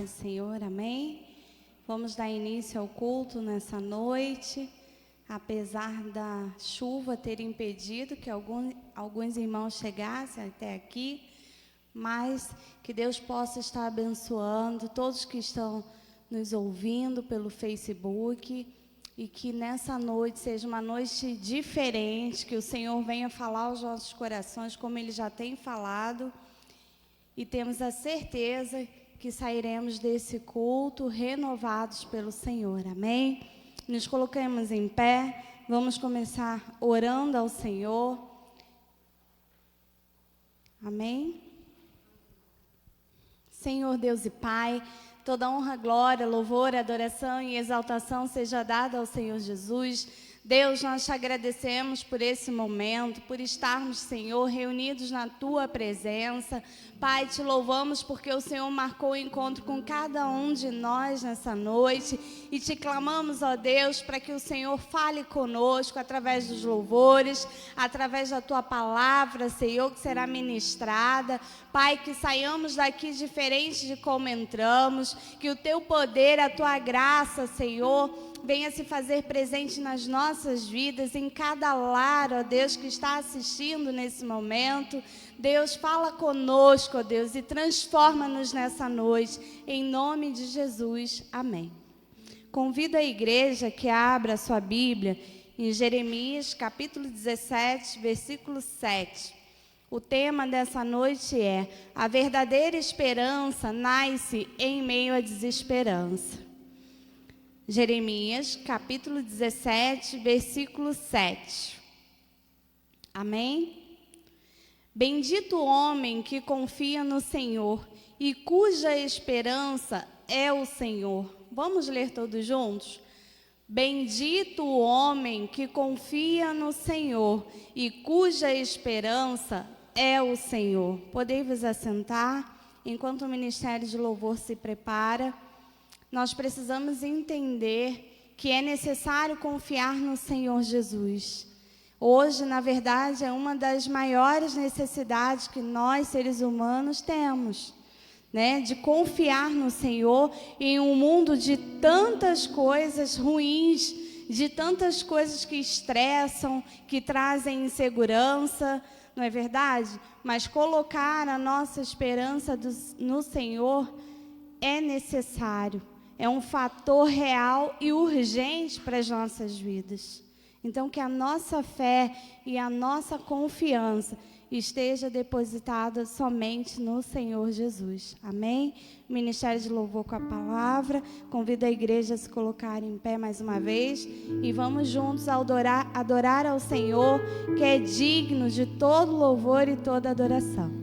paz do Senhor, amém? Vamos dar início ao culto nessa noite, apesar da chuva ter impedido que alguns irmãos chegassem até aqui, mas que Deus possa estar abençoando todos que estão nos ouvindo pelo Facebook e que nessa noite seja uma noite diferente, que o Senhor venha falar aos nossos corações como Ele já tem falado, e temos a certeza que sairemos desse culto renovados pelo Senhor, amém? Nos colocamos em pé, vamos começar orando ao Senhor, amém? Senhor Deus e Pai, toda honra, glória, louvor, adoração e exaltação seja dada ao Senhor Jesus. Deus, nós te agradecemos por esse momento, por estarmos, Senhor, reunidos na Tua presença. Pai, te louvamos porque o Senhor marcou o encontro com cada um de nós nessa noite e te clamamos, ó Deus, para que o Senhor fale conosco através dos louvores, através da Tua palavra, Senhor, que será ministrada. Pai, que saiamos daqui diferente de como entramos, que o Teu poder, a Tua graça, Senhor, venha se fazer presente nas nossas vidas, em cada lar, ó Deus, que está assistindo nesse momento. Deus, fala conosco, ó Deus, e transforma-nos nessa noite, em nome de Jesus. Amém. Convido a igreja que abra a sua Bíblia em Jeremias, capítulo 17, versículo 7. O tema dessa noite é: a verdadeira esperança nasce em meio à desesperança. Jeremias, capítulo 17, versículo 7. Amém? Bendito o homem que confia no Senhor e cuja esperança é o Senhor. Vamos ler todos juntos? Bendito o homem que confia no Senhor e cuja esperança é o Senhor. Podem vos assentar enquanto o Ministério de Louvor se prepara. Nós precisamos entender que é necessário confiar no Senhor Jesus. Hoje, na verdade, é uma das maiores necessidades que nós, seres humanos, temos, né? De confiar no Senhor em um mundo de tantas coisas ruins, de tantas coisas que estressam, que trazem insegurança, não é verdade? Mas colocar a nossa esperança no Senhor é necessário. É um fator real e urgente para as nossas vidas. Então, que a nossa fé e a nossa confiança esteja depositada somente no Senhor Jesus. Amém? Ministério de Louvor com a palavra. Convido a igreja a se colocar em pé mais uma vez. E vamos juntos adorar ao Senhor, que é digno de todo louvor e toda adoração.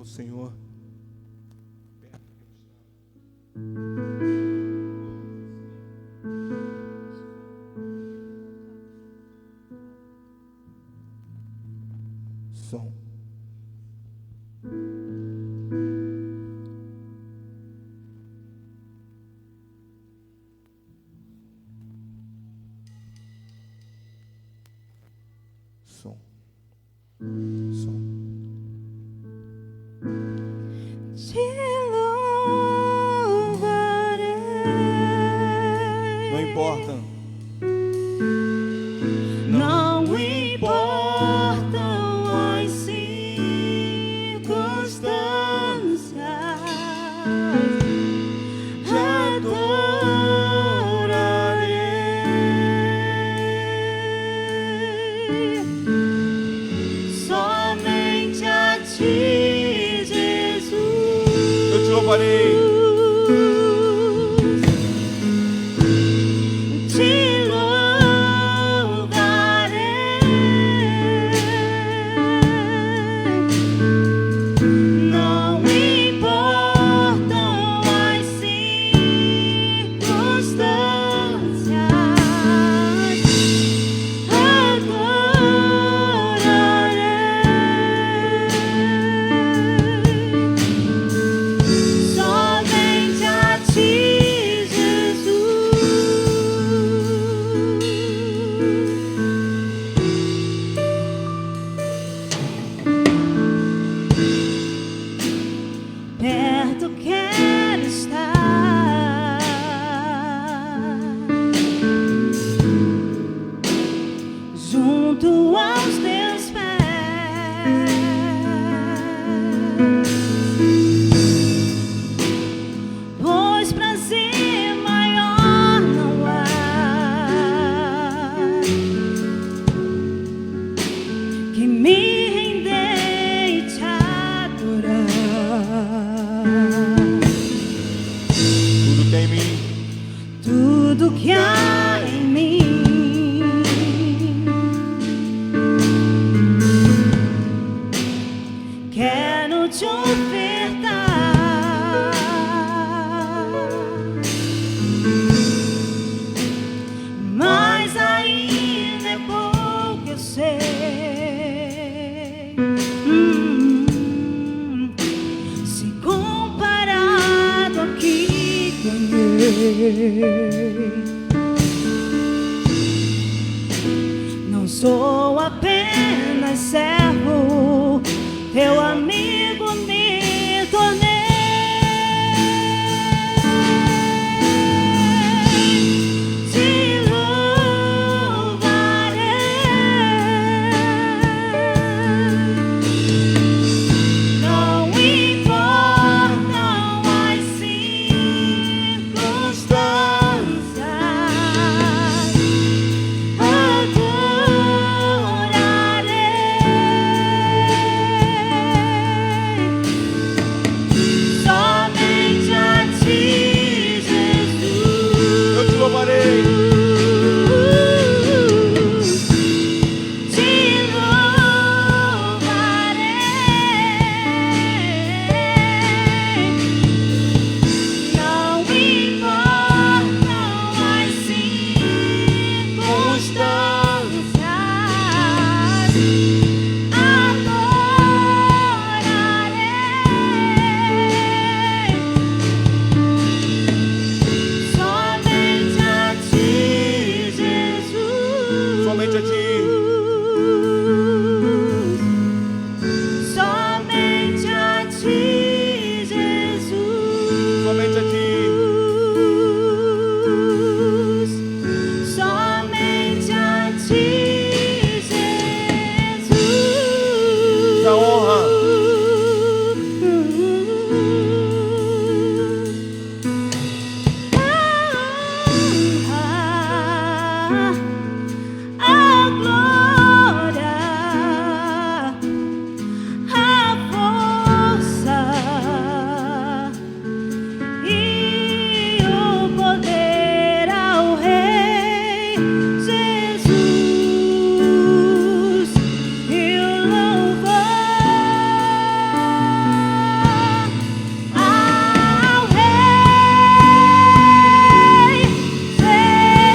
Senhor, som. Som. Som. Não importa. Não importam as circunstâncias, adorarei somente Perto quero estar, junto aos teus pés, pois prazer maior não há que me render e te adorar. Tudo que há em mim, quero te ofertar, mas ainda é pouco, eu sei. Se comparado ao que ganhei, não sou apenas servo, teu amigo me tornei. Te louvarei, não importam as circunstâncias, somente a ti, Jesus. Eu te louvarei. Te louvarei, não importam as circunstâncias, Somente a ti. somente a ti, Jesus. Somente a ti. Somente a ti, Jesus. Da honra. A glória, a força e o poder ao Rei Jesus e o louvor ao Rei Jesus.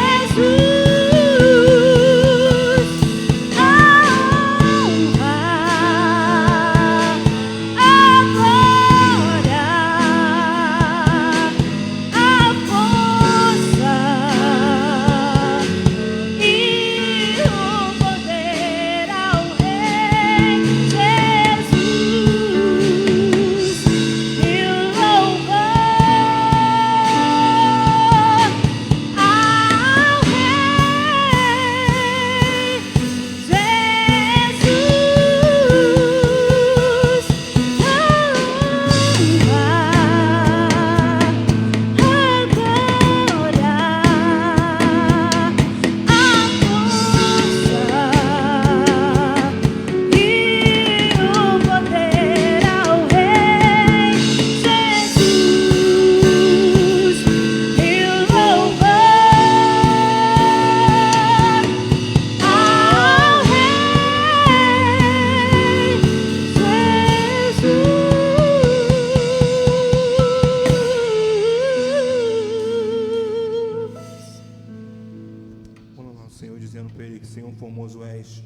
Senhor, dizendo para ele que Senhor formoso és.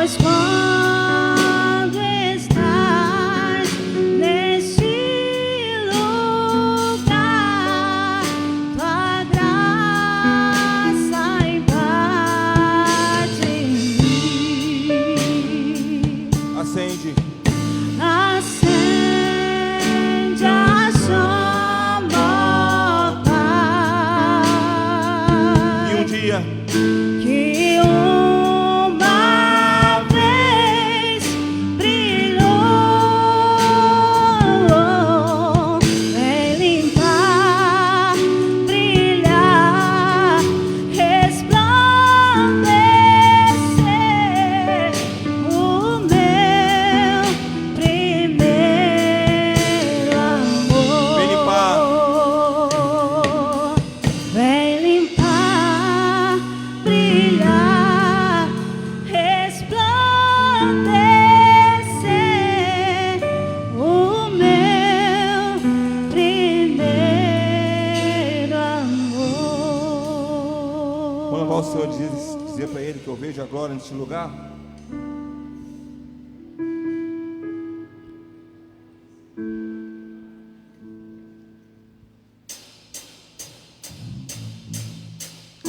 Pois quando estás neste lugar, tua graça invade em mim. Acende. Acende a chama, ó Pai. E um dia Que uma vez brilhou, vem limpar, brilhar, resplandecer o meu primeiro amor. Vem limpar. Vem limpar, brilhar, resplandecer o meu primeiro amor. Vamos louvar o Senhor, dizer para Ele que eu vejo a glória neste lugar.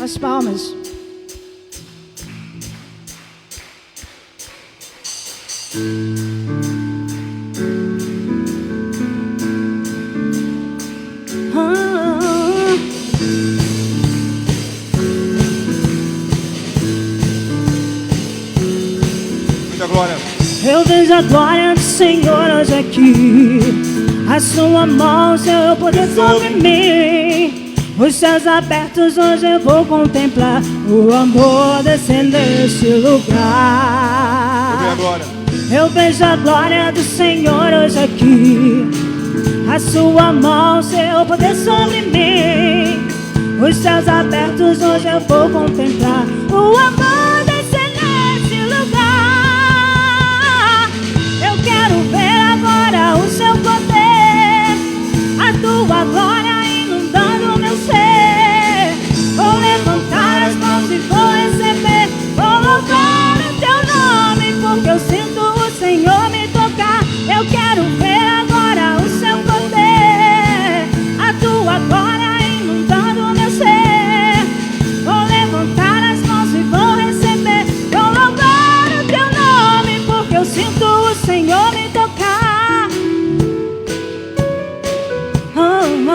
As palmas. Muita glória. Eu vejo a glória do Senhor hoje aqui. A sua mão, seu poder sobre mim. Os céus abertos hoje eu vou contemplar o amor descendo neste Eu vejo a lugar. glória. Eu vejo a glória do Senhor hoje aqui. A sua mão, seu poder sobre mim. Os céus abertos hoje eu vou contemplar o amor descendo neste lugar. Eu quero ver agora o seu poder, a tua glória inundando o meu ser. Vou levantar as mãos e vou receber, vou louvar o teu nome, porque eu sinto o Senhor me tocar. Eu quero ver agora o seu poder, a tua glória inundando o meu ser. Vou levantar as mãos e vou receber, vou louvar o teu nome, porque eu sinto o Senhor me tocar. Oh, oh.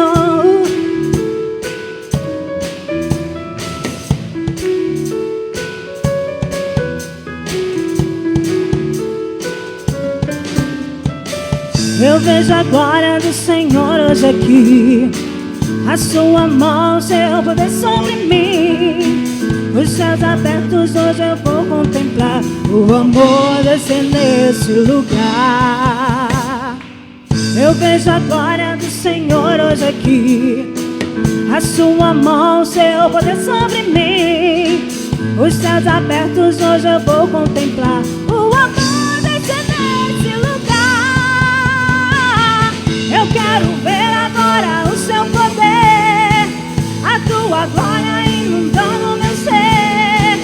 Eu vejo a glória do Senhor hoje aqui. A sua mão, seu poder sobre mim. Os céus abertos hoje eu vou contemplar o amor descendo nesse lugar. Eu vejo a glória do Senhor hoje aqui. A sua mão, seu poder sobre mim. Os céus abertos hoje eu vou contemplar o amor descendo nesse lugar. Eu quero ver agora o seu poder, a tua glória inundando o meu ser.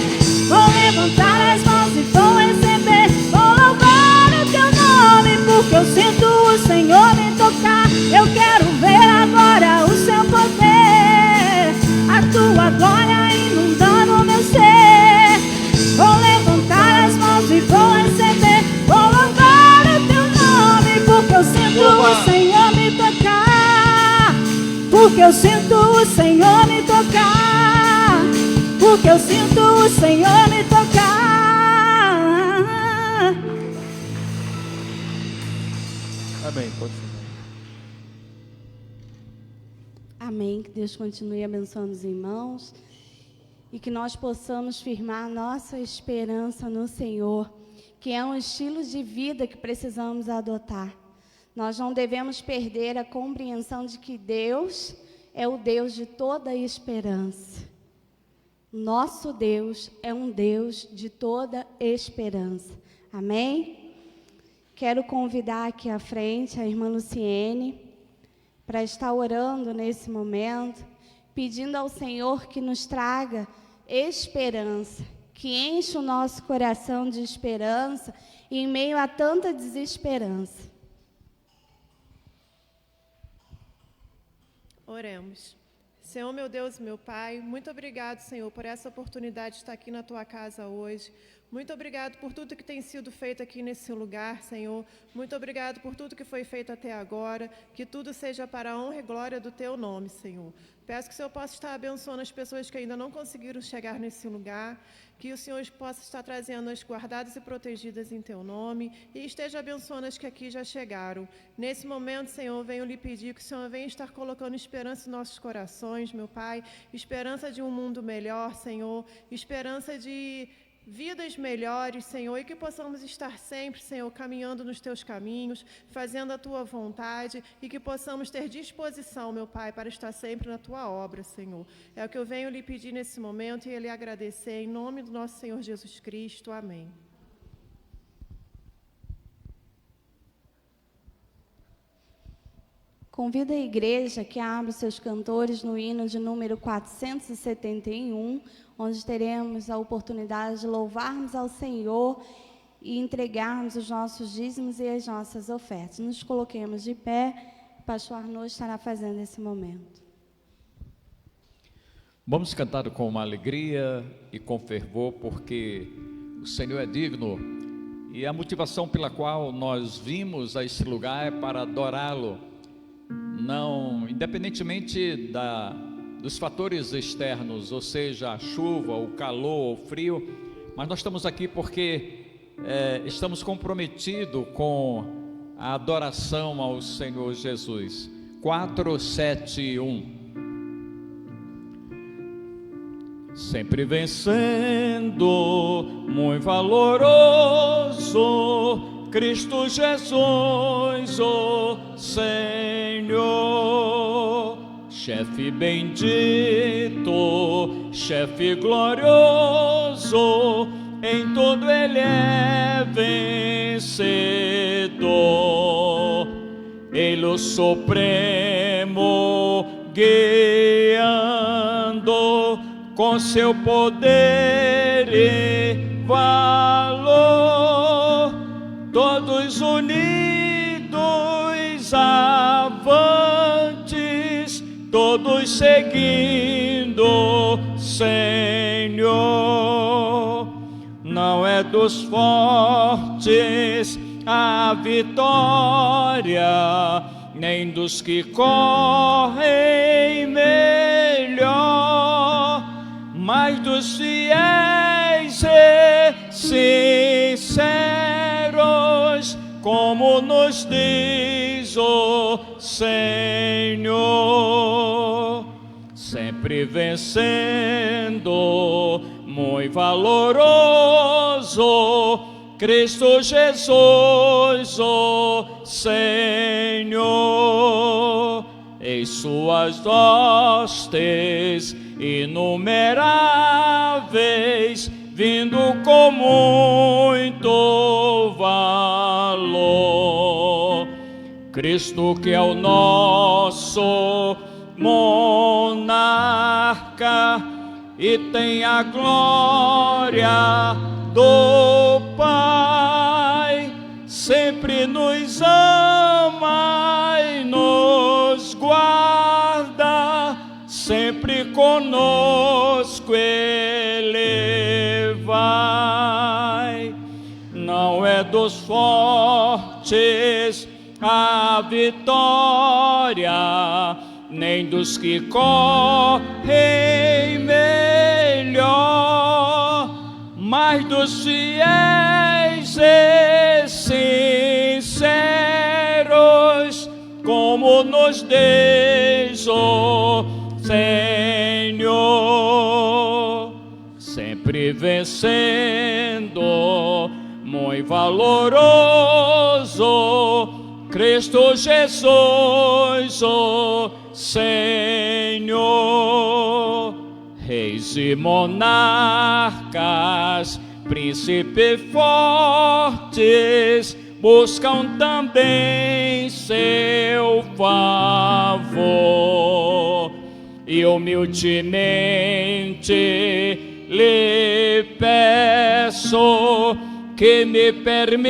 Vou levantar as mãos e vou receber, vou louvar o teu nome, porque eu sinto o Senhor me tocar. Eu quero ver agora o seu poder, a tua glória inundando o meu ser. Vou levantar as mãos e vou receber, vou louvar o teu nome, porque eu sinto o Senhor me tocar. Porque eu sinto o Senhor me tocar. Porque eu sinto o Senhor me tocar. Amém. Pode ser. Amém. Que Deus continue abençoando os irmãos e que nós possamos firmar nossa esperança no Senhor, que é um estilo de vida que precisamos adotar. Nós não devemos perder a compreensão de que Deus é o Deus de toda esperança. Nosso Deus é um Deus de toda esperança. Amém? Quero convidar aqui à frente a irmã Luciene para estar orando nesse momento, pedindo ao Senhor que nos traga esperança, que enche o nosso coração de esperança em meio a tanta desesperança. Oremos. Senhor, meu Deus e meu Pai, muito obrigado, Senhor, por essa oportunidade de estar aqui na Tua casa hoje. Muito obrigado por tudo que tem sido feito aqui nesse lugar, Senhor. Muito obrigado por tudo que foi feito até agora. Que tudo seja para a honra e glória do Teu nome, Senhor. Peço que o Senhor possa estar abençoando as pessoas que ainda não conseguiram chegar nesse lugar. Que o Senhor possa estar trazendo-as guardadas e protegidas em Teu nome. E esteja abençoando as que aqui já chegaram. Nesse momento, Senhor, venho lhe pedir que o Senhor venha estar colocando esperança em nossos corações, meu Pai. Esperança de um mundo melhor, Senhor. Esperança de vidas melhores, Senhor, e que possamos estar sempre, Senhor, caminhando nos Teus caminhos, fazendo a Tua vontade, e que possamos ter disposição, meu Pai, para estar sempre na Tua obra, Senhor. É o que eu venho lhe pedir nesse momento e lhe agradecer, em nome do nosso Senhor Jesus Cristo. Amém. Convido a igreja que abra os seus cantores no hino de número 471, onde teremos a oportunidade de louvarmos ao Senhor e entregarmos os nossos dízimos e as nossas ofertas. Nos coloquemos de pé, o pastor Arnaud estará fazendo esse momento. Vamos cantar com uma alegria e com fervor, porque o Senhor é digno, e a motivação pela qual nós vimos a esse lugar é para adorá-lo, não, independentemente dos fatores externos, ou seja, a chuva, o calor, o frio, mas nós estamos aqui porque estamos comprometidos com a adoração ao Senhor Jesus. 471. Sempre vencendo, muito valoroso, Cristo Jesus, o Senhor, chefe bendito, chefe glorioso, em tudo Ele é vencedor. Ele o supremo guiando com seu poder e valor, todos unidos avantes, todos seguindo, Senhor. Não é dos fortes a vitória, nem dos que correm melhor, mas dos fiéis e sinceros, como nos diz o Senhor, sempre vencendo, muito valoroso, Cristo Jesus, o Senhor, em suas hostes inumeráveis, vindo com muito valor. Cristo que é o nosso monarca e tem a glória do Pai, sempre nos ama e nos guarda, sempre conosco Ele vai. Não é dos fortes a vitória, nem dos que correm melhor, mas dos fiéis e sinceros, como nos diz o Senhor, sempre vencendo, muito valoroso, Cristo Jesus, o Senhor. Reis e monarcas, príncipes fortes, buscam também seu favor, e humildemente lhe peço que me permitas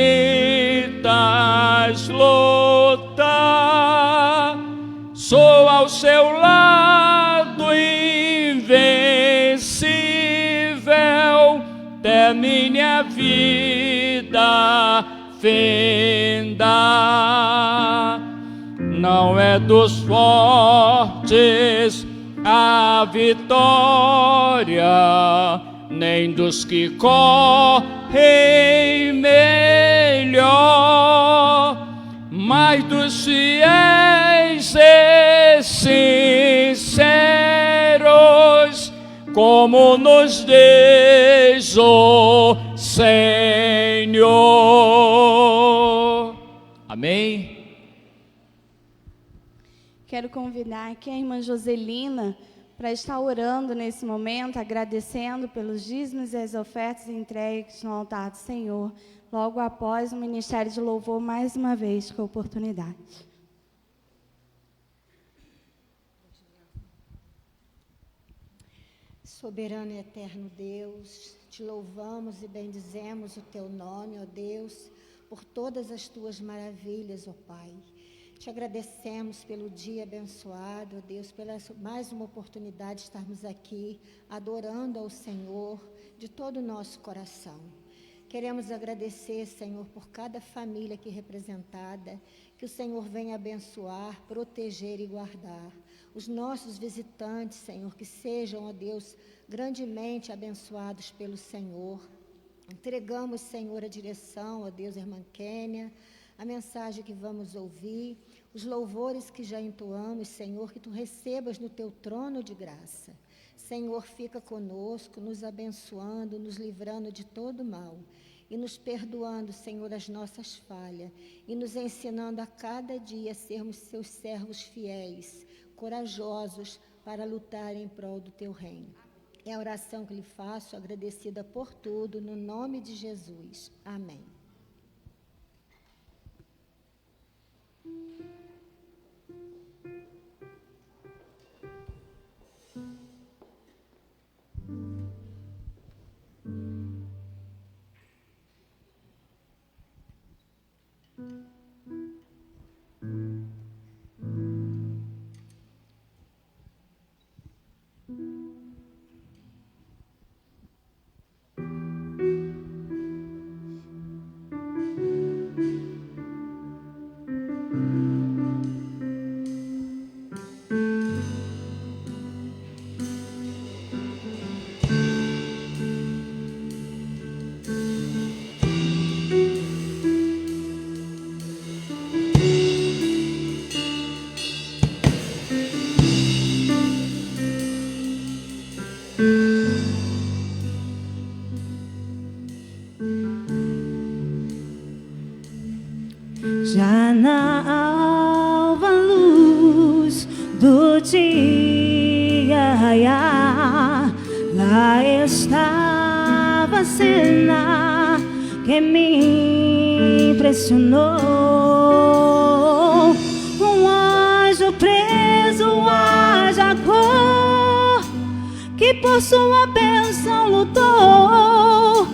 lutar. Sou ao seu lado invencível, até minha vida fenda. Não é dos fortes a vitória, nem dos que correm melhor, mas dos fiéis e sinceros, como nos diz o Senhor. Amém? Quero convidar aqui a irmã Joselina para estar orando nesse momento, agradecendo pelos dízimos e as ofertas entregues no altar do Senhor, logo após o Ministério de Louvor, mais uma vez, com a oportunidade. Soberano e eterno Deus, te louvamos e bendizemos o teu nome, ó Deus, por todas as tuas maravilhas, ó Pai. Te agradecemos pelo dia abençoado, ó Deus, pela mais uma oportunidade de estarmos aqui adorando ao Senhor de todo o nosso coração. Queremos agradecer, Senhor, por cada família aqui representada, que o Senhor venha abençoar, proteger e guardar. Os nossos visitantes, Senhor, que sejam, ó Deus, grandemente abençoados pelo Senhor. Entregamos, Senhor, a direção, ó Deus, irmã Kênia, a mensagem que vamos ouvir, os louvores que já entoamos, Senhor, que Tu recebas no Teu trono de graça. Senhor, fica conosco, nos abençoando, nos livrando de todo mal e nos perdoando, Senhor, as nossas falhas e nos ensinando a cada dia a sermos Seus servos fiéis, corajosos para lutar em prol do Teu reino. É a oração que lhe faço, agradecida por tudo, no nome de Jesus. Amém. Já na alva luz do dia raiar, lá estava a cena que me impressionou. Um anjo preso a Jacó, que por sua bênção lutou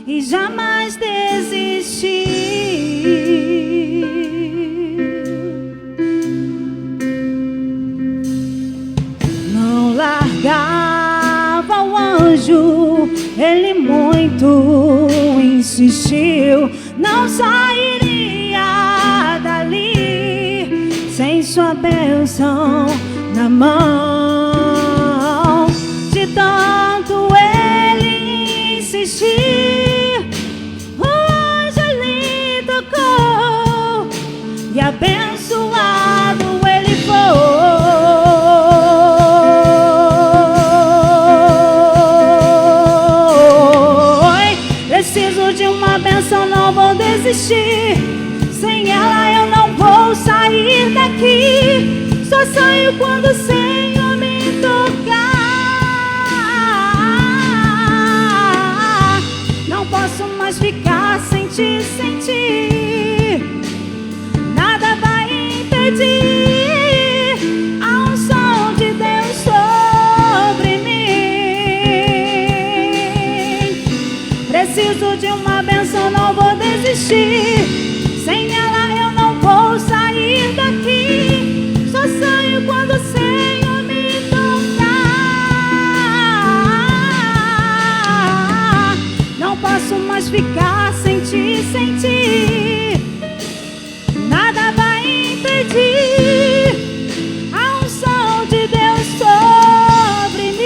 e jamais desistiu. Não largava o anjo, ele muito insistiu, não sairia dali sem sua bênção na mão. De tanto ele insistir, o anjo lhe tocou e abençoado ele foi. Preciso de uma bênção, não vou desistir. Sem ela eu não vou sair daqui. Só saio quando o Senhor me tocar. Não posso mais ficar sem ti, sem ti. Nada vai impedir a unção de Deus sobre mim. desistir. Sem ela eu não vou sair daqui. Só saio quando o Senhor me tocar. Não posso mais ficar sem ti, sem ti. Nada vai impedir a unção de Deus sobre mim.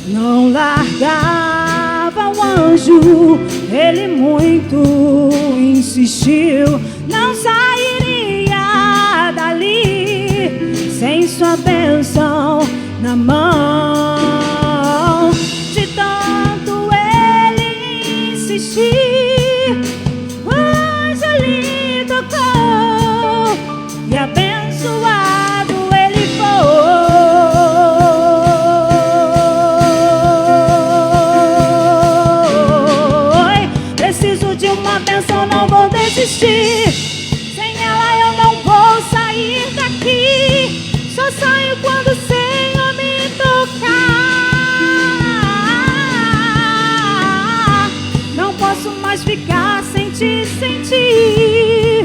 Não largava o anjo, ele muito insistiu. Não sairia dali sem sua bênção na mão. De tanto ele insistir, o anjo lhe tocou e abençoado ele foi. Preciso de uma bênção, não vou desistir. Sem ela eu não vou sair daqui. Só saio quando o Senhor me tocar. Não posso mais ficar sem ti, sem ti.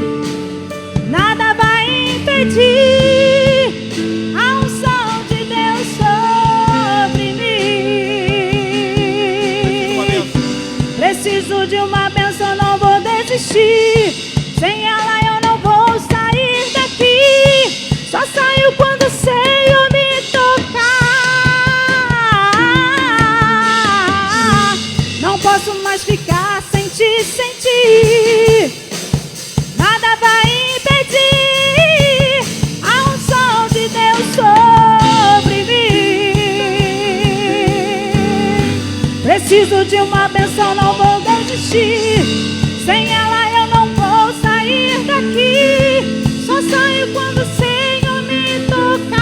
Nada vai impedir a unção de Deus sobre mim. Preciso de uma bênção, não vou desistir. Sem ela eu não vou sair daqui. Só saio quando o Senhor me tocar. Não posso mais ficar sem ti, sem ti. Nada vai impedir a unção de Deus sobre mim. Preciso de uma bênção, não vou desistir. Sem ela eu não vou sair daqui. Só saio quando o Senhor me tocar.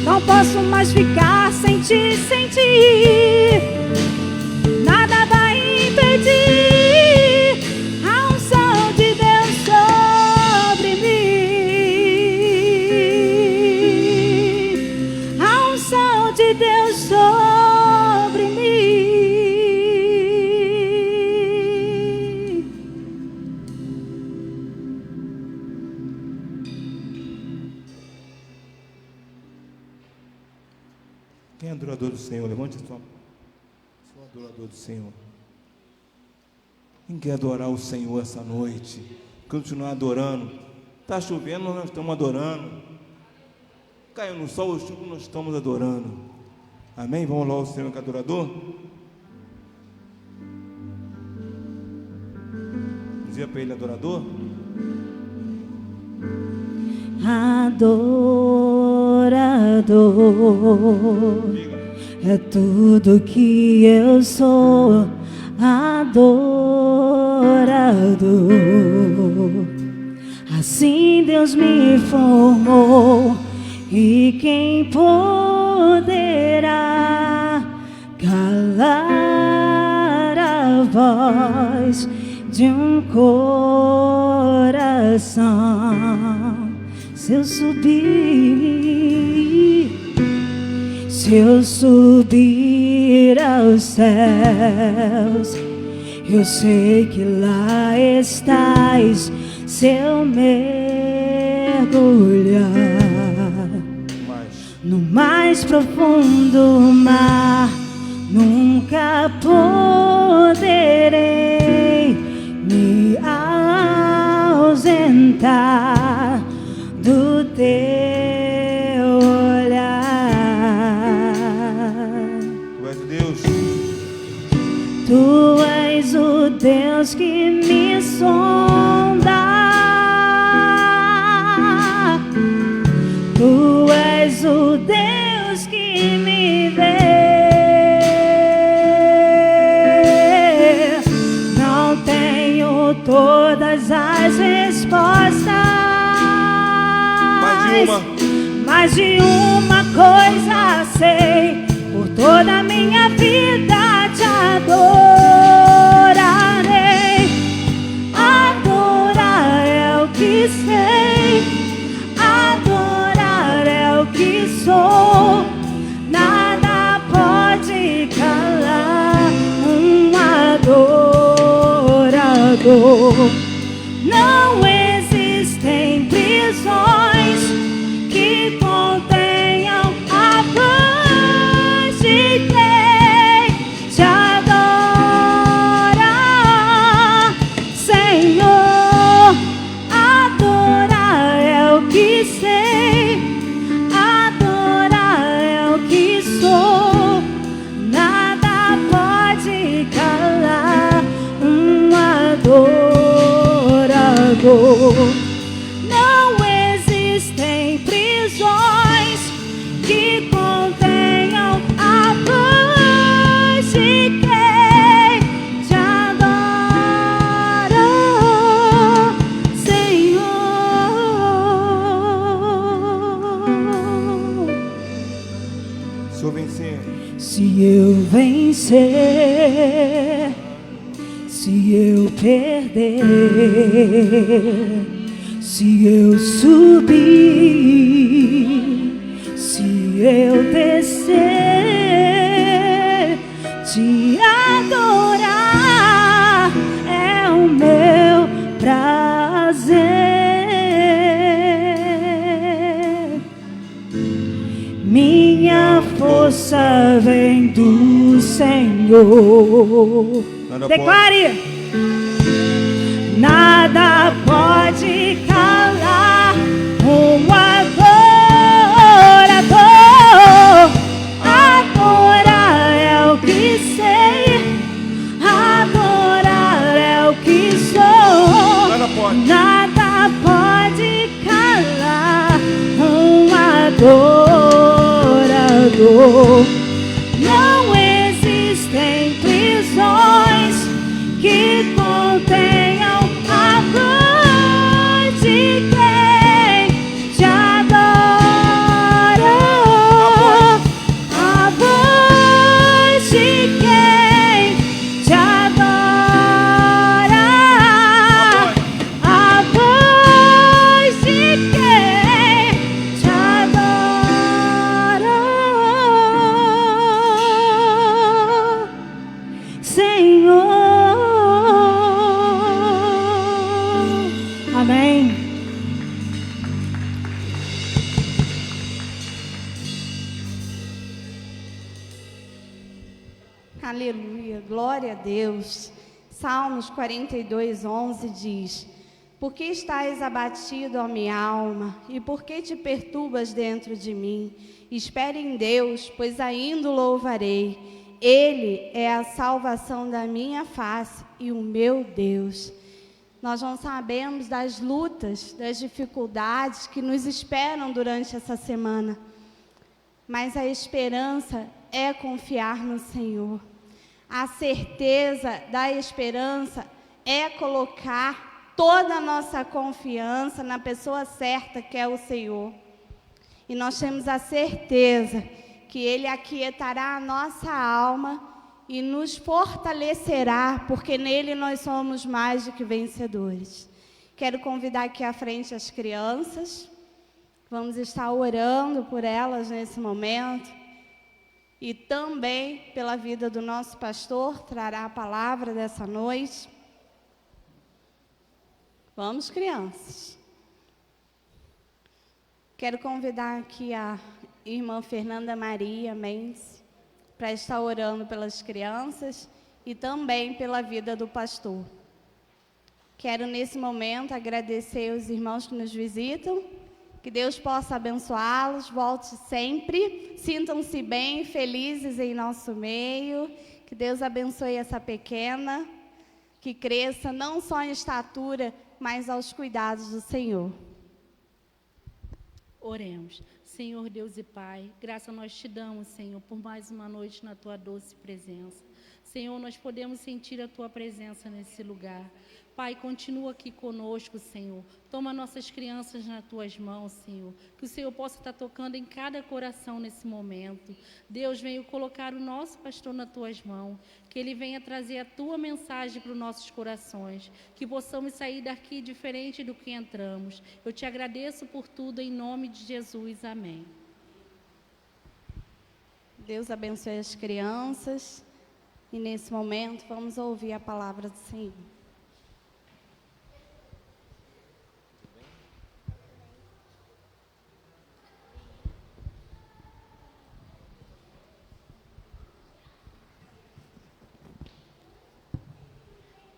Não posso mais ficar sem ti, sem ti. Nada vai impedir a unção de Deus sobre mim. A unção de Deus sobre mim. Quem é adorador do Senhor? Levante sua. Sou adorador do Senhor. Quem quer adorar o Senhor essa noite? Continuar adorando. Está chovendo, nós estamos adorando. Caiu no sol, nós estamos adorando. Amém? Vamos lá ao Senhor que é adorador? Dizia para ele adorador? Adorador é tudo que eu sou. Adorador, assim Deus me formou. E quem poderá calar a voz de um coração? Se eu subir aos céus, eu sei que lá estás. Se eu mergulhar no mais profundo mar, nunca poderei me ausentar do teu olhar. Tu és o Deus que me sonda. Tu és o Deus que me vê. Não tenho todas as respostas, mas de uma coisa sei: por toda a minha vida te adorarei. Adorar é o que sei, adorar é o que sou. Não existem prisões que contenham a paz de quem te adora, Senhor. Se eu vencer, Se eu vencer, se eu perder, se eu subir, se eu descer, te adorar é o meu prazer. Minha força vem do Senhor. nada Declare: nada pode calar um adorador. Adorar é o que sei, adorar é o que sou. Nada pode. Nada pode calar um adorador. Não existem prisões que contenham a voz de quem te adora, a voz de quem te adora, a voz de quem te adora, Senhor. Amém. Aleluia, glória a Deus. Salmos 42:11 diz: Por que estás abatido, ó minha alma, e por que te perturbas dentro de mim? Espere em Deus, pois ainda o louvarei. Ele é a salvação da minha face e o meu Deus. Nós não sabemos das lutas, das dificuldades que nos esperam durante essa semana, mas a esperança é confiar no Senhor. A certeza da esperança é colocar toda a nossa confiança na pessoa certa, que é o Senhor. E nós temos a certeza que Ele aquietará a nossa alma e nos fortalecerá, porque nele nós somos mais do que vencedores. Quero convidar aqui à frente as crianças. Vamos estar orando por elas nesse momento. E também pela vida do nosso pastor, trará a palavra dessa noite. Vamos, crianças. Quero convidar aqui a irmã Fernanda Maria Mendes para estar orando pelas crianças e também pela vida do pastor. Quero nesse momento agradecer os irmãos que nos visitam, que Deus possa abençoá-los, volte sempre, sintam-se bem, felizes em nosso meio, que Deus abençoe essa pequena, que cresça não só em estatura, mas aos cuidados do Senhor. Oremos. Senhor Deus e Pai, graça nós te damos, Senhor, por mais uma noite na Tua doce presença. Senhor, nós podemos sentir a Tua presença nesse lugar. Pai, continua aqui conosco, Senhor. Toma nossas crianças nas Tuas mãos, Senhor. Que o Senhor possa estar tocando em cada coração nesse momento. Deus, venha colocar o nosso pastor nas Tuas mãos. Que ele venha trazer a Tua mensagem para os nossos corações. Que possamos sair daqui diferente do que entramos. Eu te agradeço por tudo, em nome de Jesus. Amém. Deus abençoe as crianças. E nesse momento, vamos ouvir a palavra do Senhor.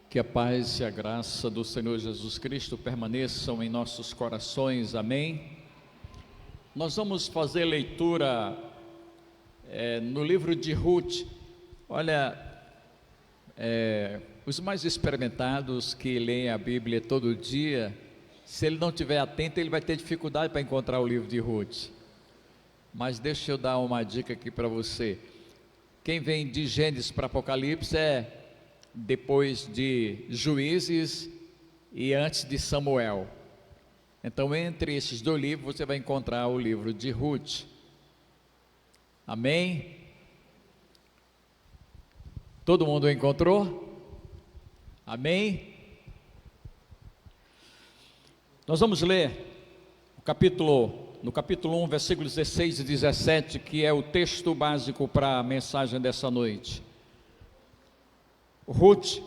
Que a paz e a graça do Senhor Jesus Cristo permaneçam em nossos corações, amém? Nós vamos fazer leitura no livro de Ruth. Olha, os mais experimentados que leem a Bíblia todo dia Se ele não estiver atento, ele vai ter dificuldade para encontrar o livro de Ruth. Mas deixa eu dar uma dica aqui para você. Quem vem de Gênesis para Apocalipse é depois de Juízes e antes de Samuel. Então, entre esses dois livros, você vai encontrar o livro de Ruth. Amém? Todo mundo encontrou? Amém? Nós vamos ler no capítulo 1, versículos 16 e 17, que é o texto básico para a mensagem dessa noite. Ruth,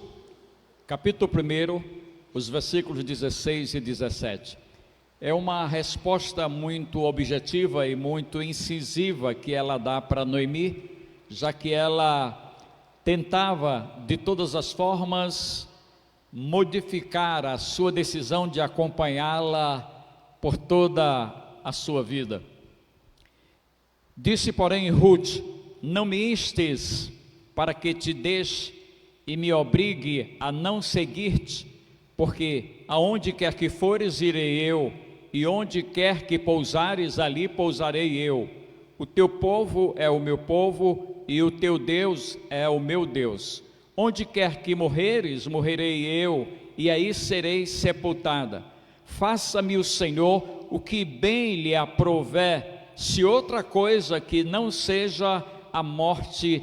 capítulo 1, os versículos 16 e 17. É uma resposta muito objetiva e muito incisiva que ela dá para Noemi, já que ela tentava de todas as formas modificar a sua decisão de acompanhá-la por toda a sua vida. Disse, porém, Ruth: não me instes para que te deixe e me obrigue a não seguir-te, porque aonde quer que fores, irei eu, e onde quer que pousares, ali pousarei eu. O teu povo é o meu povo, e o teu Deus é o meu Deus. Onde quer que morreres, morrerei eu, e aí serei sepultada. Faça-me o Senhor o que bem lhe aprouver, se outra coisa que não seja a morte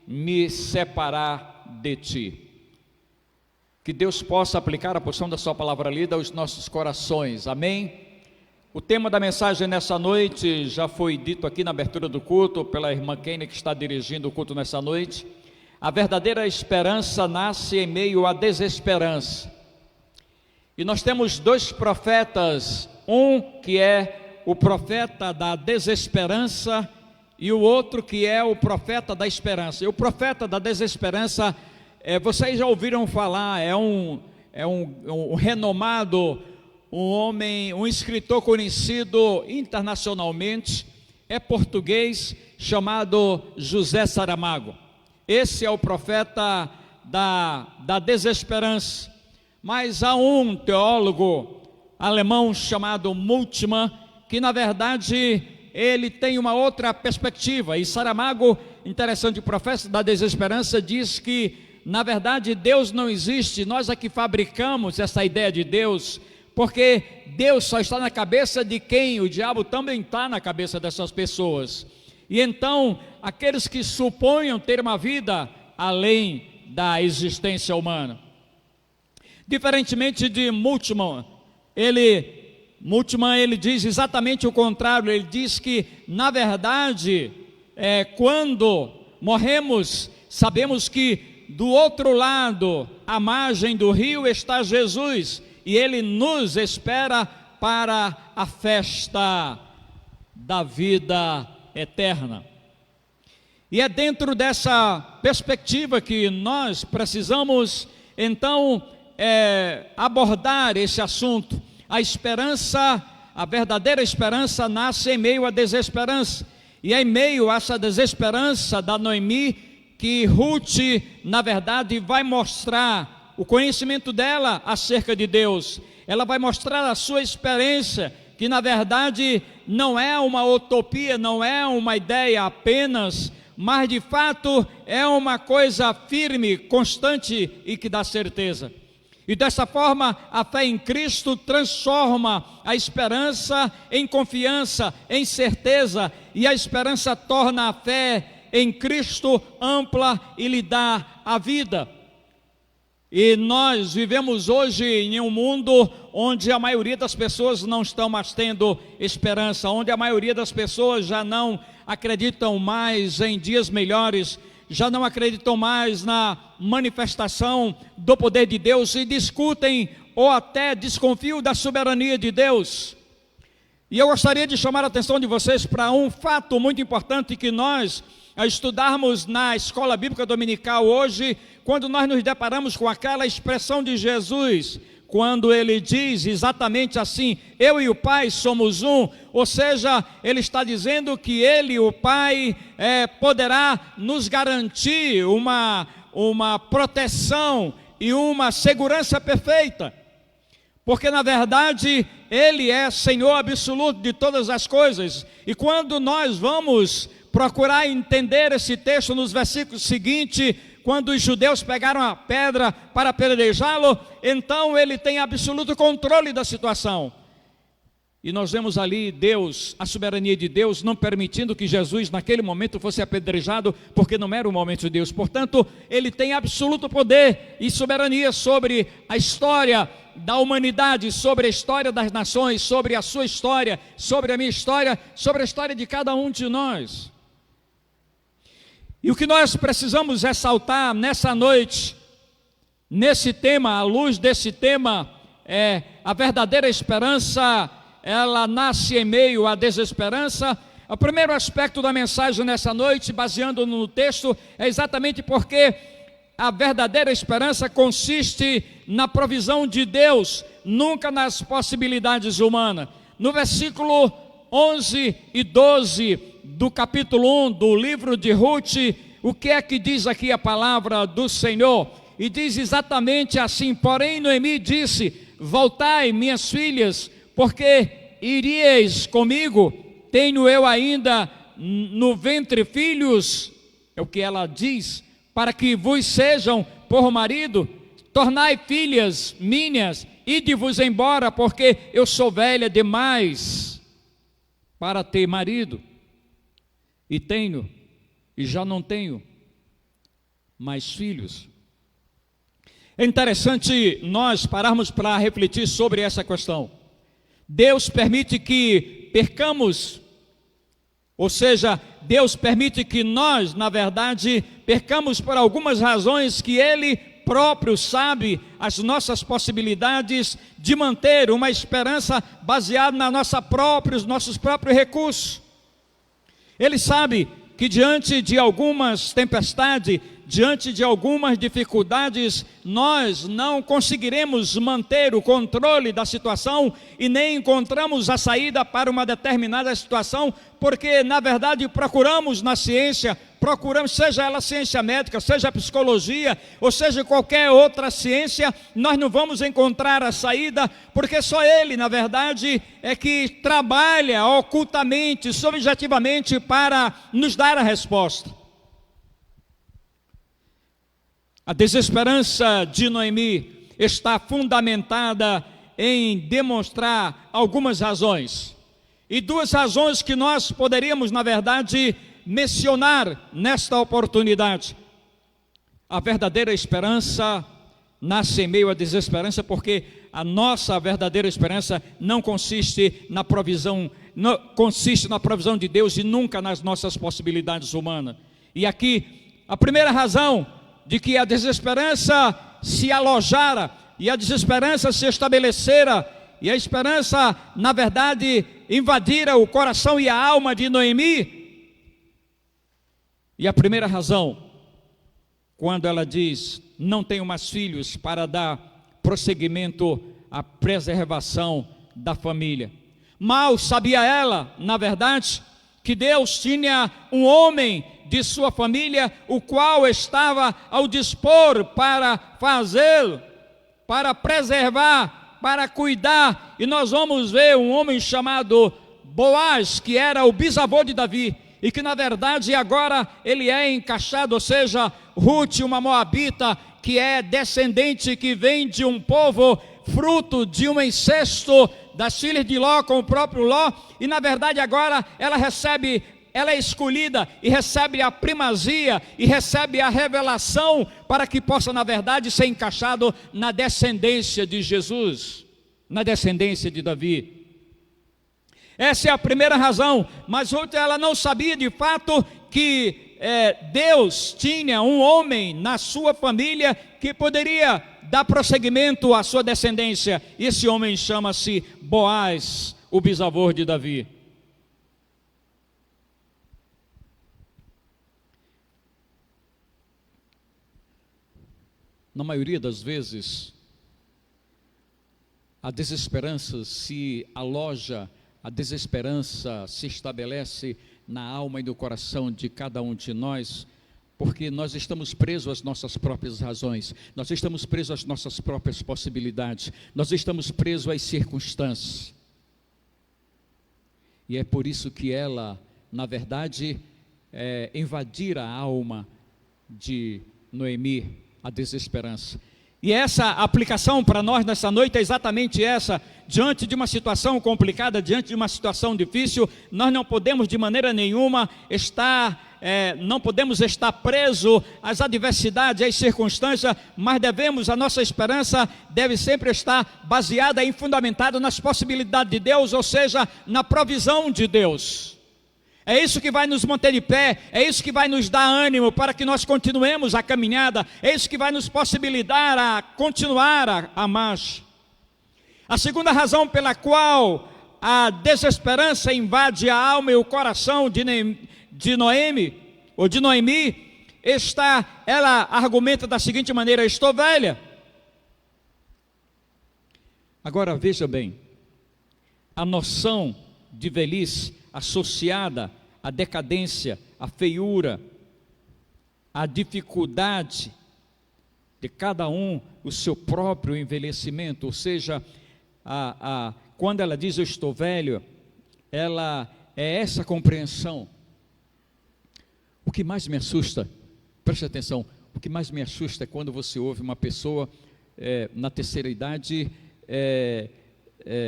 me separar de ti. Que Deus possa aplicar a porção da sua palavra lida aos nossos corações, amém? O tema da mensagem nessa noite já foi dito aqui na abertura do culto pela irmã Kenny, que está dirigindo o culto nessa noite. A verdadeira esperança nasce em meio à desesperança. E nós temos dois profetas, um que é o profeta da desesperança e o outro que é o profeta da esperança. E o profeta da desesperança, vocês já ouviram falar, é um renomado, um homem, um escritor conhecido internacionalmente, é português, chamado José Saramago. Esse é o profeta da desesperança. Mas há um teólogo alemão chamado Moltmann, que na verdade ele tem uma outra perspectiva. E Saramago, interessante, o profeta da desesperança, diz que na verdade Deus não existe, nós é que fabricamos essa ideia de Deus, porque Deus só está na cabeça de quem? O diabo também está na cabeça dessas pessoas. E então, aqueles que suponham ter uma vida além da existência humana. Diferentemente de Moltmann, ele diz exatamente o contrário. Ele diz que, na verdade, quando morremos, sabemos que do outro lado, à margem do rio, está Jesus, e Ele nos espera para a festa da vida eterna. E é dentro dessa perspectiva que nós precisamos, então, abordar esse assunto. A esperança, a verdadeira esperança nasce em meio à desesperança. E é em meio a essa desesperança da Noemi que Ruth, na verdade, vai mostrar o conhecimento dela acerca de Deus. Ela vai mostrar a sua experiência, que na verdade não é uma utopia, não é uma ideia apenas, mas de fato é uma coisa firme, constante e que dá certeza. E dessa forma, a fé em Cristo transforma a esperança em confiança, em certeza, e a esperança torna a fé em Cristo ampla e lhe dá a vida. E nós vivemos hoje em um mundo onde a maioria das pessoas não estão mais tendo esperança, onde a maioria das pessoas já não acreditam mais em dias melhores, já não acreditam mais na manifestação do poder de Deus e discutem ou até desconfiam da soberania de Deus. E eu gostaria de chamar a atenção de vocês para um fato muito importante que nós, a estudarmos na escola bíblica dominical hoje, quando nós nos deparamos com aquela expressão de Jesus, quando ele diz exatamente assim: eu e o Pai somos um, ou seja, ele está dizendo que ele, o Pai, poderá nos garantir uma proteção e uma segurança perfeita. porque na verdade Ele é Senhor absoluto de todas as coisas. E quando nós vamos procurar entender esse texto nos versículos seguintes, quando os judeus pegaram a pedra para apedrejá-lo, então Ele tem absoluto controle da situação. E nós vemos ali Deus, a soberania de Deus, não permitindo que Jesus naquele momento fosse apedrejado, porque não era o momento de Deus. Portanto, Ele tem absoluto poder e soberania sobre a história da humanidade, sobre a história das nações, sobre a sua história, sobre a minha história, sobre a história de cada um de nós. E o que nós precisamos ressaltar nessa noite, nesse tema, à luz desse tema, é a verdadeira esperança. Ela nasce em meio à desesperança. O primeiro aspecto da mensagem nessa noite, baseando no texto, é exatamente porque a verdadeira esperança consiste na provisão de Deus, nunca nas possibilidades humanas. No versículo 11 e 12 do capítulo 1 do livro de Ruth, o que é que diz aqui a palavra do Senhor? E diz exatamente assim: porém Noemi disse: voltai, minhas filhas, porque iríeis comigo, tenho eu ainda no ventre filhos, é o que ela diz, para que vos sejam por marido, tornai filhas minhas, ide-vos embora, porque eu sou velha demais para ter marido, e já não tenho mais filhos. É interessante nós pararmos para refletir sobre essa questão. Deus permite que percamos, ou seja, Deus permite que nós, na verdade, percamos por algumas razões que Ele próprio sabe as nossas possibilidades de manter uma esperança baseada nos nossos próprios recursos. Ele sabe que diante de algumas tempestades, diante de algumas dificuldades, nós não conseguiremos manter o controle da situação e nem encontramos a saída para uma determinada situação, porque na verdade procuramos na ciência, seja ela ciência médica, seja psicologia, ou seja qualquer outra ciência, nós não vamos encontrar a saída, porque só Ele, na verdade, é que trabalha ocultamente, subjetivamente, para nos dar a resposta. A desesperança de Noemi está fundamentada em demonstrar algumas razões. E duas razões que nós poderíamos, na verdade, mencionar nesta oportunidade. A verdadeira esperança nasce em meio à desesperança, porque a nossa verdadeira esperança não consiste na provisão, não consiste na provisão de Deus e nunca nas nossas possibilidades humanas. E aqui, a primeira razão de que a desesperança se alojara e a desesperança se estabelecera e a esperança, na verdade, invadira o coração e a alma de Noemi. E a primeira razão, quando ela diz: não tenho mais filhos, para dar prosseguimento à preservação da família. Mal sabia ela, na verdade, que Deus tinha um homem de sua família, o qual estava ao dispor para fazê-lo, para preservar, para cuidar. E nós vamos ver um homem chamado Boaz, que era o bisavô de Davi, e que na verdade agora ele é encaixado, ou seja, Ruth, uma moabita, que é descendente, que vem de um povo fruto de um incesto das filhas de Ló com o próprio Ló, e na verdade agora ela é escolhida e recebe a primazia e recebe a revelação para que possa, na verdade, ser encaixado na descendência de Jesus, na descendência de Davi. Essa é a primeira razão, mas Ruth, ela não sabia de fato que Deus tinha um homem na sua família que poderia dar prosseguimento à sua descendência. Esse homem chama-se Boaz, o bisavô de Davi. Na maioria das vezes, a desesperança se aloja, a desesperança se estabelece na alma e no coração de cada um de nós, porque nós estamos presos às nossas próprias razões, nós estamos presos às nossas próprias possibilidades, nós estamos presos às circunstâncias. E é por isso que ela, na verdade, invadira a alma de Noemi, a desesperança. E essa aplicação para nós nessa noite é exatamente essa. Diante de uma situação complicada, diante de uma situação difícil, nós não podemos de maneira nenhuma estar preso às adversidades, às circunstâncias, mas a nossa esperança deve sempre estar baseada e fundamentada nas possibilidades de Deus, ou seja, na provisão de Deus. É isso que vai nos manter de pé, é isso que vai nos dar ânimo para que nós continuemos a caminhada, é isso que vai nos possibilitar a continuar a marcha. A segunda razão pela qual a desesperança invade a alma e o coração de Noemi, ela argumenta da seguinte maneira: estou velha. Agora veja bem, a noção de velhice associada à decadência, à feiura, à dificuldade de cada um, o seu próprio envelhecimento, ou seja, quando ela diz eu estou velho, ela é essa compreensão. O que mais me assusta, preste atenção, o que mais me assusta é quando você ouve uma pessoa na terceira idade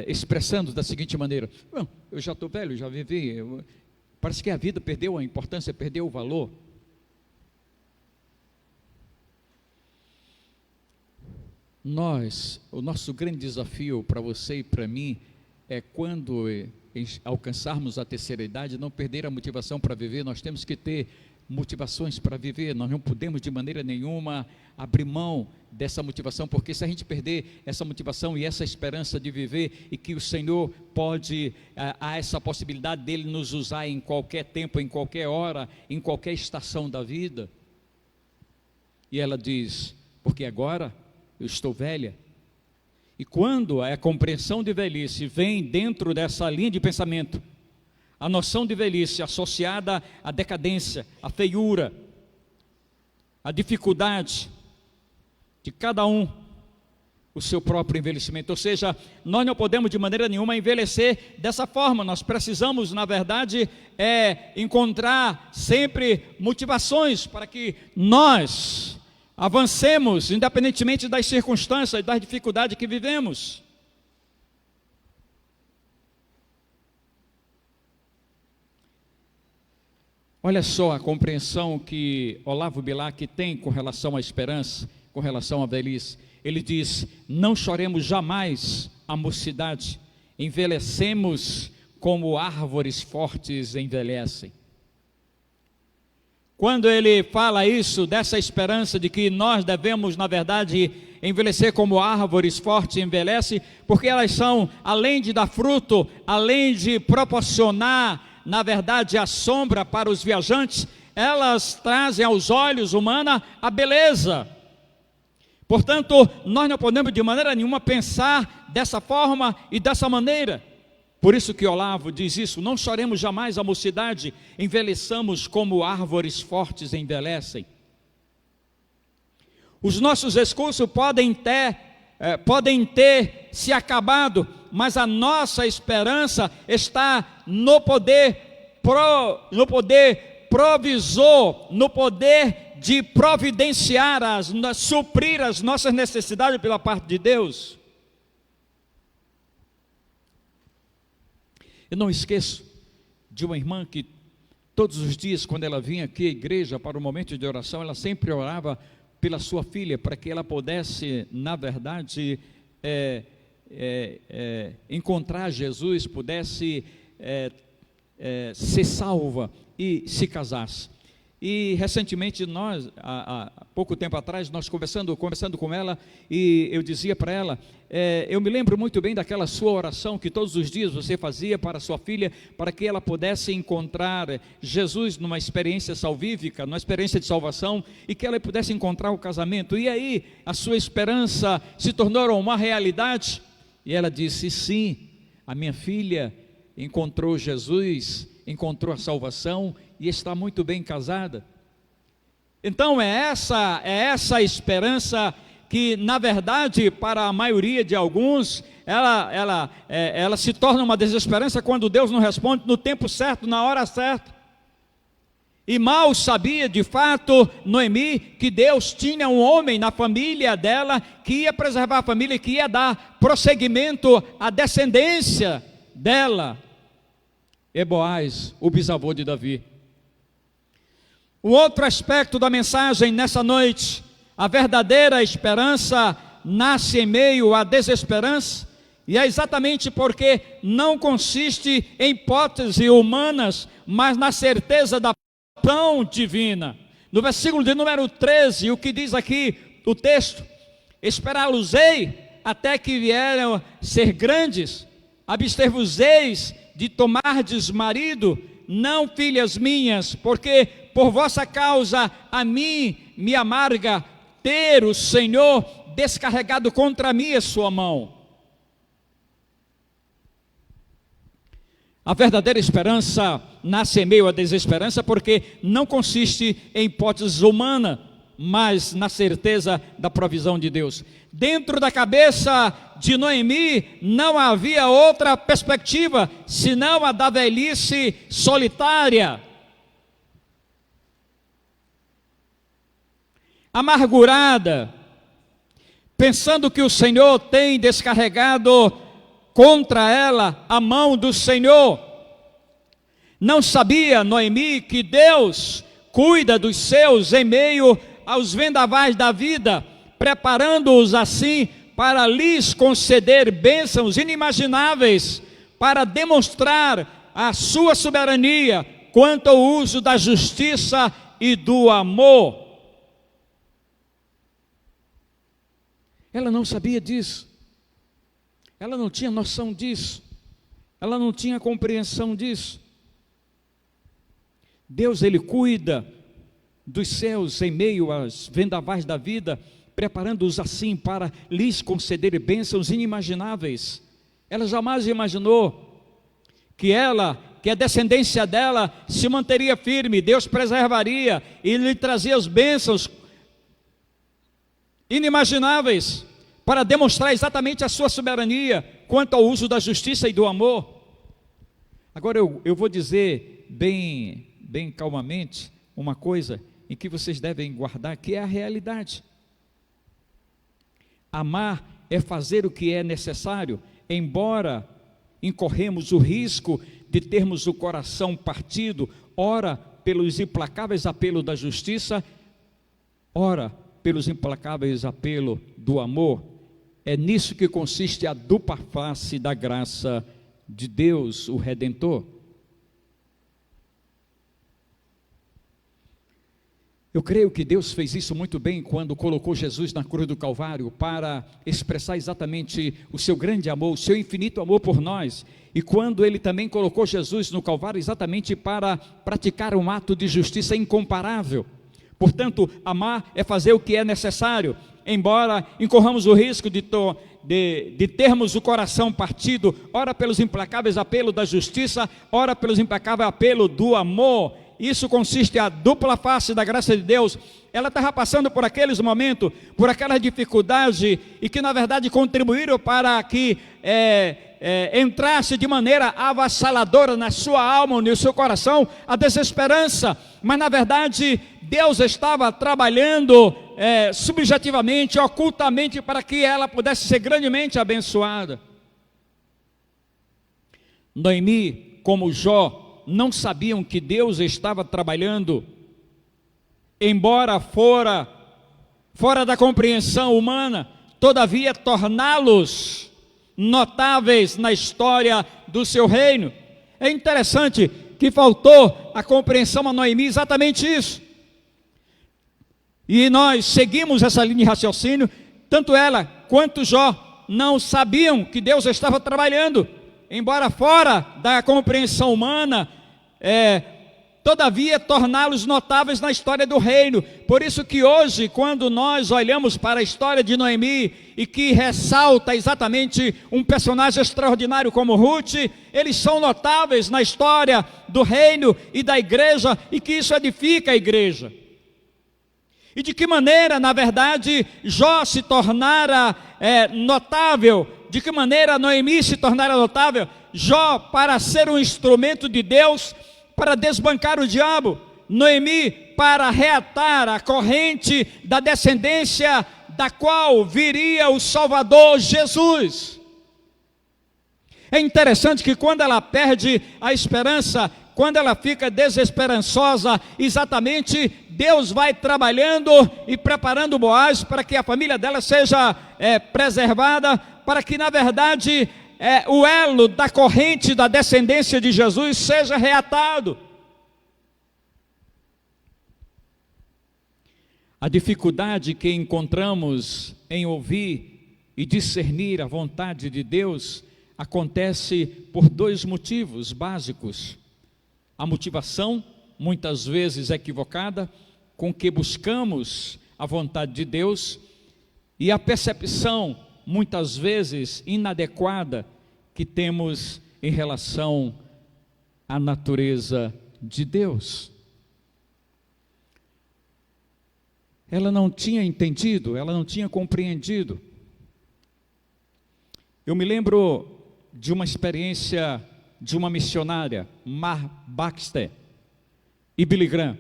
expressando da seguinte maneira: não, eu já estou velho, já vivi, parece que a vida perdeu a importância, perdeu o valor. O nosso grande desafio para você e para mim é, quando alcançarmos a terceira idade, não perder a motivação para viver. Nós temos que ter motivações para viver, nós não podemos de maneira nenhuma abrir mão dessa motivação, porque se a gente perder essa motivação e essa esperança de viver, e que o Senhor pode, há essa possibilidade dele nos usar em qualquer tempo, em qualquer hora, em qualquer estação da vida. E ela diz: porque agora eu estou velha. E quando a compreensão de velhice vem dentro dessa linha de pensamento, a noção de velhice associada à decadência, à feiura, à dificuldade de cada um, o seu próprio envelhecimento. Ou seja, nós não podemos de maneira nenhuma envelhecer dessa forma. Nós precisamos, na verdade, encontrar sempre motivações para que nós avancemos, independentemente das circunstâncias e das dificuldades que vivemos. Olha só a compreensão que Olavo Bilac tem com relação à esperança, com relação à velhice. Ele diz: não choremos jamais a mocidade, envelhecemos como árvores fortes envelhecem. Quando ele fala isso, dessa esperança de que nós devemos, na verdade, envelhecer como árvores fortes envelhecem, porque elas são, além de dar fruto, além de proporcionar, na verdade, a sombra para os viajantes, elas trazem aos olhos humanos a beleza. Portanto, nós não podemos de maneira nenhuma pensar dessa forma e dessa maneira. Por isso que Olavo diz isso: não choremos jamais a mocidade, envelheçamos como árvores fortes envelhecem. Os nossos esforços podem ter se acabado, mas a nossa esperança está no poder provisor, no poder de providenciar, suprir as nossas necessidades pela parte de Deus. Eu não esqueço de uma irmã que todos os dias, quando ela vinha aqui à igreja para o momento de oração, ela sempre orava pela sua filha, para que ela pudesse, na verdade, encontrar Jesus, pudesse ser salva e se casasse. E recentemente nós, há pouco tempo atrás, nós conversando com ela, e eu dizia para ela, eu me lembro muito bem daquela sua oração que todos os dias você fazia para sua filha, para que ela pudesse encontrar Jesus numa experiência salvífica, numa experiência de salvação, e que ela pudesse encontrar o casamento. E aí a sua esperança se tornou uma realidade, e ela disse: sim, a minha filha encontrou Jesus, encontrou a salvação e está muito bem casada. Então é essa esperança que, na verdade, para a maioria de alguns, ela se torna uma desesperança quando Deus não responde no tempo certo, na hora certa. E mal sabia, de fato, Noemi, que Deus tinha um homem na família dela, que ia preservar a família, que ia dar prosseguimento à descendência dela. Boaz, o bisavô de Davi. O outro aspecto da mensagem nessa noite: a verdadeira esperança nasce em meio à desesperança, e é exatamente porque não consiste em hipóteses humanas, mas na certeza da provisão divina. No versículo de número 13, o que diz aqui o texto: esperá-los-ei até que vieram ser grandes, abster-vos-eis de tomardes marido, não filhas minhas, porque por vossa causa a mim me amarga ter o Senhor descarregado contra mim a sua mão. A verdadeira esperança nasce em meio à desesperança, porque não consiste em hipóteses humanas, mas na certeza da provisão de Deus. Dentro da cabeça de Noemi não havia outra perspectiva, senão a da velhice solitária, amargurada, pensando que o Senhor tem descarregado contra ela a mão do Senhor. Não sabia Noemi que Deus cuida dos seus em meio aos vendavais da vida, preparando-os assim para lhes conceder bênçãos inimagináveis, para demonstrar a sua soberania quanto ao uso da justiça e do amor. Ela não sabia disso, ela não tinha noção disso, ela não tinha compreensão disso. Deus, Ele cuida dos seus em meio aos vendavais da vida, preparando-os assim para lhes conceder bênçãos inimagináveis. Ela jamais imaginou que a descendência dela se manteria firme, Deus preservaria e lhe trazia as bênçãos inimagináveis, para demonstrar exatamente a sua soberania quanto ao uso da justiça e do amor. Agora eu vou dizer bem calmamente uma coisa em que vocês devem guardar, que é a realidade. Amar é fazer o que é necessário, embora incorremos o risco de termos o coração partido, ora pelos implacáveis apelos da justiça, ora pelos implacáveis apelos do amor. É nisso que consiste a dupla face da graça de Deus, o Redentor. Eu creio que Deus fez isso muito bem quando colocou Jesus na cruz do Calvário, para expressar exatamente o seu grande amor, o seu infinito amor por nós. E quando Ele também colocou Jesus no Calvário exatamente para praticar um ato de justiça incomparável. Portanto, amar é fazer o que é necessário, embora incorramos o risco de termos o coração partido, ora pelos implacáveis apelos da justiça, ora pelos implacáveis apelos do amor. Isso consiste a dupla face da graça de Deus. Ela estava passando por aqueles momentos, por aquela dificuldade, e que na verdade contribuíram para que entrasse de maneira avassaladora na sua alma, no seu coração, a desesperança. Mas na verdade Deus estava trabalhando subjetivamente, ocultamente, para que ela pudesse ser grandemente abençoada. Noemi, como Jó, não sabiam que Deus estava trabalhando, embora fora da compreensão humana, todavia torná-los notáveis na história do seu reino. É interessante que faltou a compreensão a Noemi exatamente isso. E nós seguimos essa linha de raciocínio, tanto ela quanto Jó não sabiam que Deus estava trabalhando, embora fora da compreensão humana, todavia torná-los notáveis na história do reino. Por isso que hoje, quando nós olhamos para a história de Noemi, e que ressalta exatamente um personagem extraordinário como Ruth, eles são notáveis na história do reino e da igreja, e que isso edifica a igreja. E de que maneira, na verdade, Jó se tornara notável, de que maneira Noemi se tornara notável? Jó, para ser um instrumento de Deus, para desbancar o diabo. Noemi, para reatar a corrente da descendência da qual viria o Salvador Jesus. É interessante que quando ela perde a esperança, quando ela fica desesperançosa, exatamente Deus vai trabalhando e preparando Boaz para que a família dela seja preservada, para que na verdade o elo da corrente da descendência de Jesus seja reatado. A dificuldade que encontramos em ouvir e discernir a vontade de Deus acontece por dois motivos básicos. A motivação, muitas vezes equivocada, com que buscamos a vontade de Deus, e a percepção, muitas vezes inadequada, que temos em relação à natureza de Deus. Ela não tinha entendido, ela não tinha compreendido. Eu me lembro de uma experiência de uma missionária, Mar Baxter, e Billy Graham.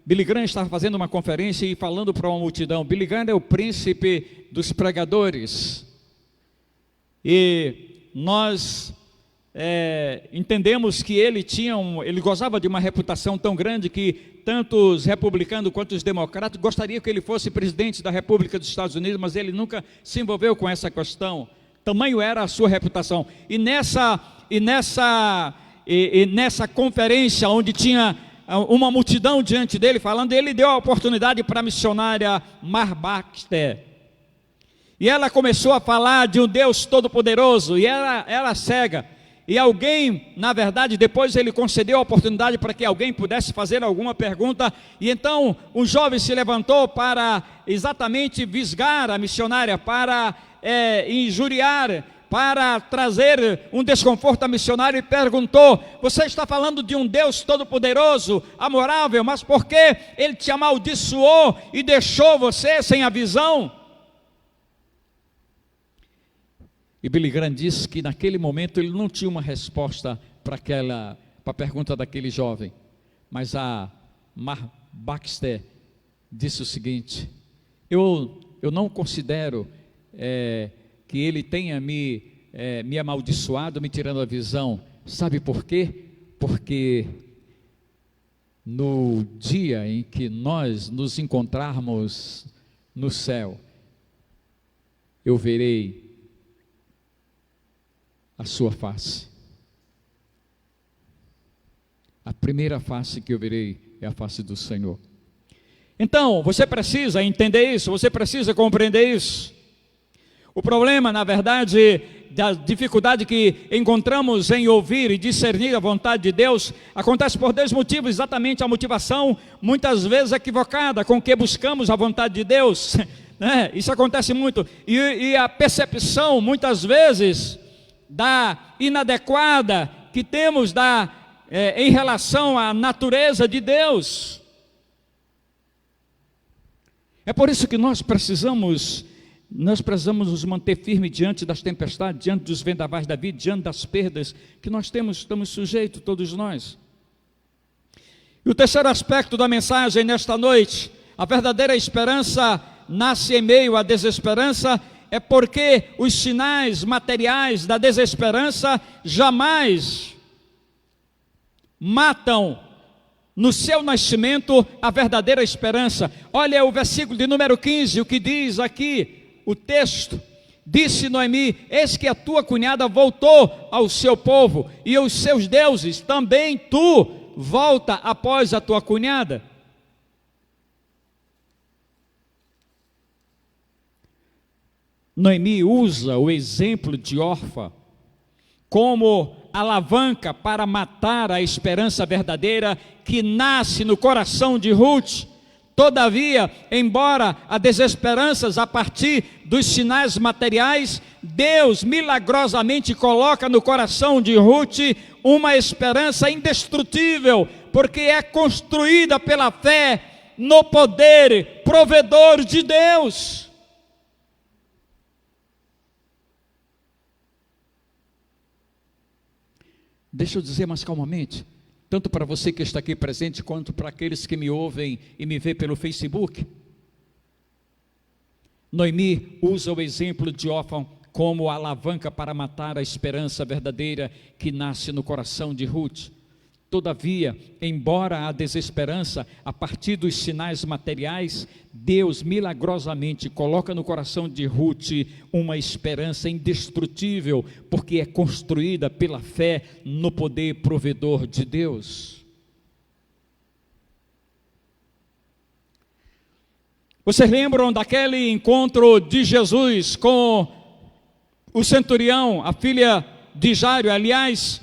Billy Graham estava fazendo uma conferência e falando para uma multidão. Billy Graham é o príncipe dos pregadores. E nós entendemos que ele gozava de uma reputação tão grande que tanto os republicanos quanto os democratas gostariam que ele fosse presidente da República dos Estados Unidos, mas ele nunca se envolveu com essa questão. Tamanho era a sua reputação. E nessa conferência, onde tinha uma multidão diante dele falando, ele deu a oportunidade para a missionária Mar Baxter. E ela começou a falar de um Deus todo-poderoso, e ela era cega. E alguém, na verdade, depois ele concedeu a oportunidade para que alguém pudesse fazer alguma pergunta. E então um jovem se levantou para exatamente visgar a missionária, para injuriar, para trazer um desconforto à missionária, e perguntou: você está falando de um Deus todo-poderoso, amorável, mas por que ele te amaldiçoou e deixou você sem a visão? E Billy Graham disse que naquele momento ele não tinha uma resposta para a pergunta daquele jovem, mas a Mar Baxter disse o seguinte: eu não considero que ele tenha me amaldiçoado, me tirando a visão. Sabe por quê? Porque no dia em que nós nos encontrarmos no céu, eu verei a sua face. A primeira face que eu verei é a face do Senhor. Então, você precisa entender isso, você precisa compreender isso. O problema, na verdade, da dificuldade que encontramos em ouvir e discernir a vontade de Deus, acontece por dois motivos, exatamente a motivação, muitas vezes equivocada, com que buscamos a vontade de Deus, né? Isso acontece muito, e a percepção, muitas vezes, da inadequada que temos em relação à natureza de Deus. É por isso que nós precisamos nos manter firmes diante das tempestades, diante dos vendavais da vida, diante das perdas que nós estamos sujeitos, todos nós. E o terceiro aspecto da mensagem nesta noite: a verdadeira esperança nasce em meio à desesperança, é porque os sinais materiais da desesperança jamais matam no seu nascimento a verdadeira esperança. Olha o versículo de número 15, o que diz aqui o texto: disse Noemi: eis que a tua cunhada voltou ao seu povo e aos seus deuses, também tu volta após a tua cunhada. Noemi usa o exemplo de Orfa como alavanca para matar a esperança verdadeira que nasce no coração de Ruth. Todavia, embora há desesperanças a partir dos sinais materiais, Deus milagrosamente coloca no coração de Ruth uma esperança indestrutível, porque é construída pela fé no poder provedor de Deus. Deixa eu dizer mais calmamente, tanto para você que está aqui presente, quanto para aqueles que me ouvem e me vê pelo Facebook. Noemi usa o exemplo de órfão como alavanca para matar a esperança verdadeira que nasce no coração de Ruth. Todavia, embora a desesperança, a partir dos sinais materiais, Deus milagrosamente coloca no coração de Ruth uma esperança indestrutível, porque é construída pela fé no poder provedor de Deus. Vocês lembram daquele encontro de Jesus com o centurião, a filha de Jairo? Aliás,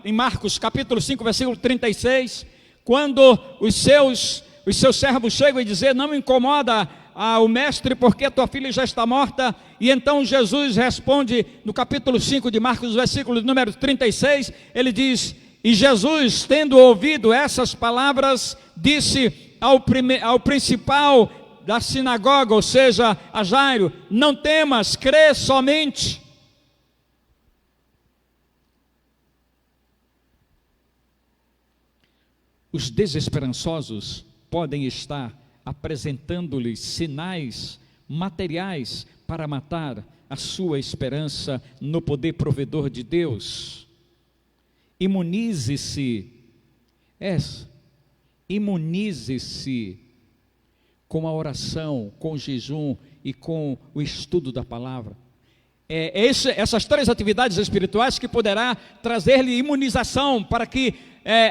em Marcos capítulo 5, versículo 36, quando os seus servos chegam e dizem: não me incomoda o mestre, porque a tua filha já está morta. E então Jesus responde no capítulo 5 de Marcos, versículo número 36, ele diz: e Jesus, tendo ouvido essas palavras, disse ao principal da sinagoga, ou seja, a Jairo: não temas, crê somente. Os desesperançosos podem estar apresentando-lhes sinais materiais para matar a sua esperança no poder provedor de Deus. Imunize-se com a oração, com o jejum e com o estudo da palavra. Essas três atividades espirituais que poderá trazer-lhe imunização para que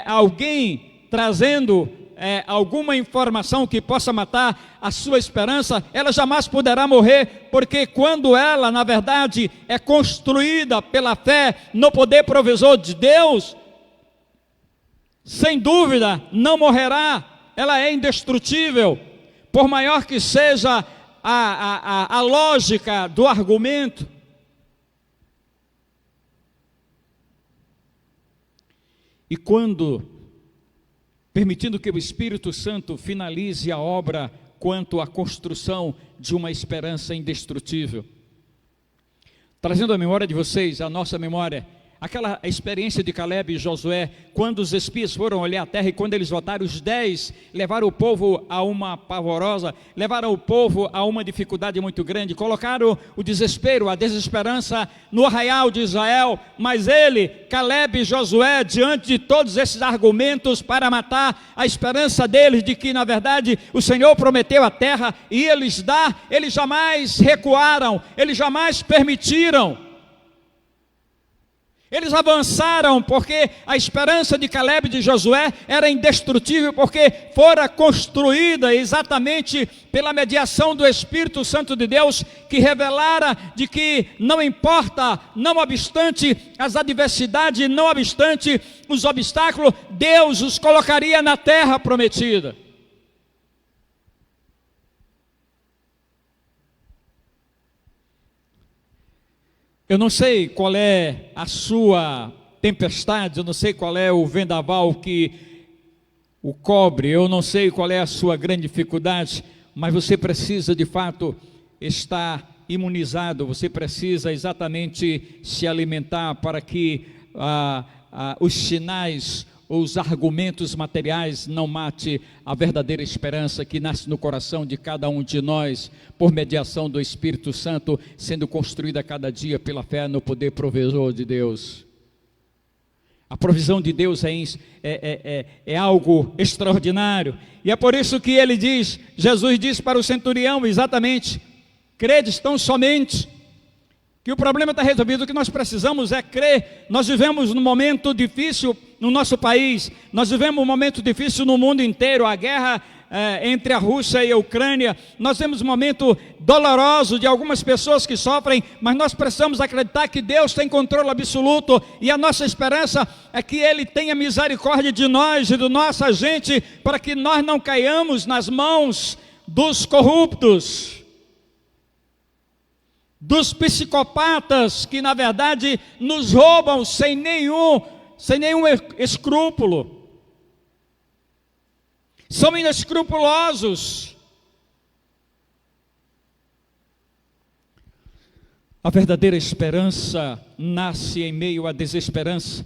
alguém trazendo alguma informação que possa matar a sua esperança, ela jamais poderá morrer, porque quando ela, na verdade, é construída pela fé no poder provisor de Deus, sem dúvida não morrerá, ela é indestrutível, por maior que seja a lógica do argumento. E quando permitindo que o Espírito Santo finalize a obra quanto à construção de uma esperança indestrutível. Trazendo à memória de vocês, a nossa memória, aquela experiência de Caleb e Josué, quando os espias foram olhar a terra e quando eles voltaram, os 10 levaram o povo a uma pavorosa, levaram o povo a uma dificuldade muito grande, colocaram o desespero, a desesperança no arraial de Israel, mas Caleb e Josué, diante de todos esses argumentos para matar a esperança deles, de que na verdade o Senhor prometeu a terra e eles jamais recuaram, eles jamais permitiram. Eles avançaram porque a esperança de Caleb e de Josué era indestrutível, porque fora construída exatamente pela mediação do Espírito Santo de Deus, que revelara de que não importa, não obstante as adversidades, não obstante os obstáculos, Deus os colocaria na terra prometida. Eu não sei qual é a sua tempestade, eu não sei qual é o vendaval que o cobre, eu não sei qual é a sua grande dificuldade, mas você precisa de fato estar imunizado, você precisa exatamente se alimentar para que os sinais, os argumentos materiais não mate a verdadeira esperança que nasce no coração de cada um de nós, por mediação do Espírito Santo, sendo construída a cada dia pela fé no poder provedor de Deus. A provisão de Deus é algo extraordinário, e é por isso que Jesus diz para o centurião exatamente: credes tão somente, que o problema está resolvido. O que nós precisamos é crer. Nós vivemos num momento difícil no nosso país, nós vivemos um momento difícil no mundo inteiro, a guerra entre a Rússia e a Ucrânia, nós temos um momento doloroso de algumas pessoas que sofrem, mas nós precisamos acreditar que Deus tem controle absoluto, e a nossa esperança é que Ele tenha misericórdia de nós e da nossa gente, para que nós não caiamos nas mãos dos corruptos, dos psicopatas que na verdade nos roubam sem nenhum escrúpulo. são inescrupulosos. A verdadeira esperança nasce em meio à desesperança,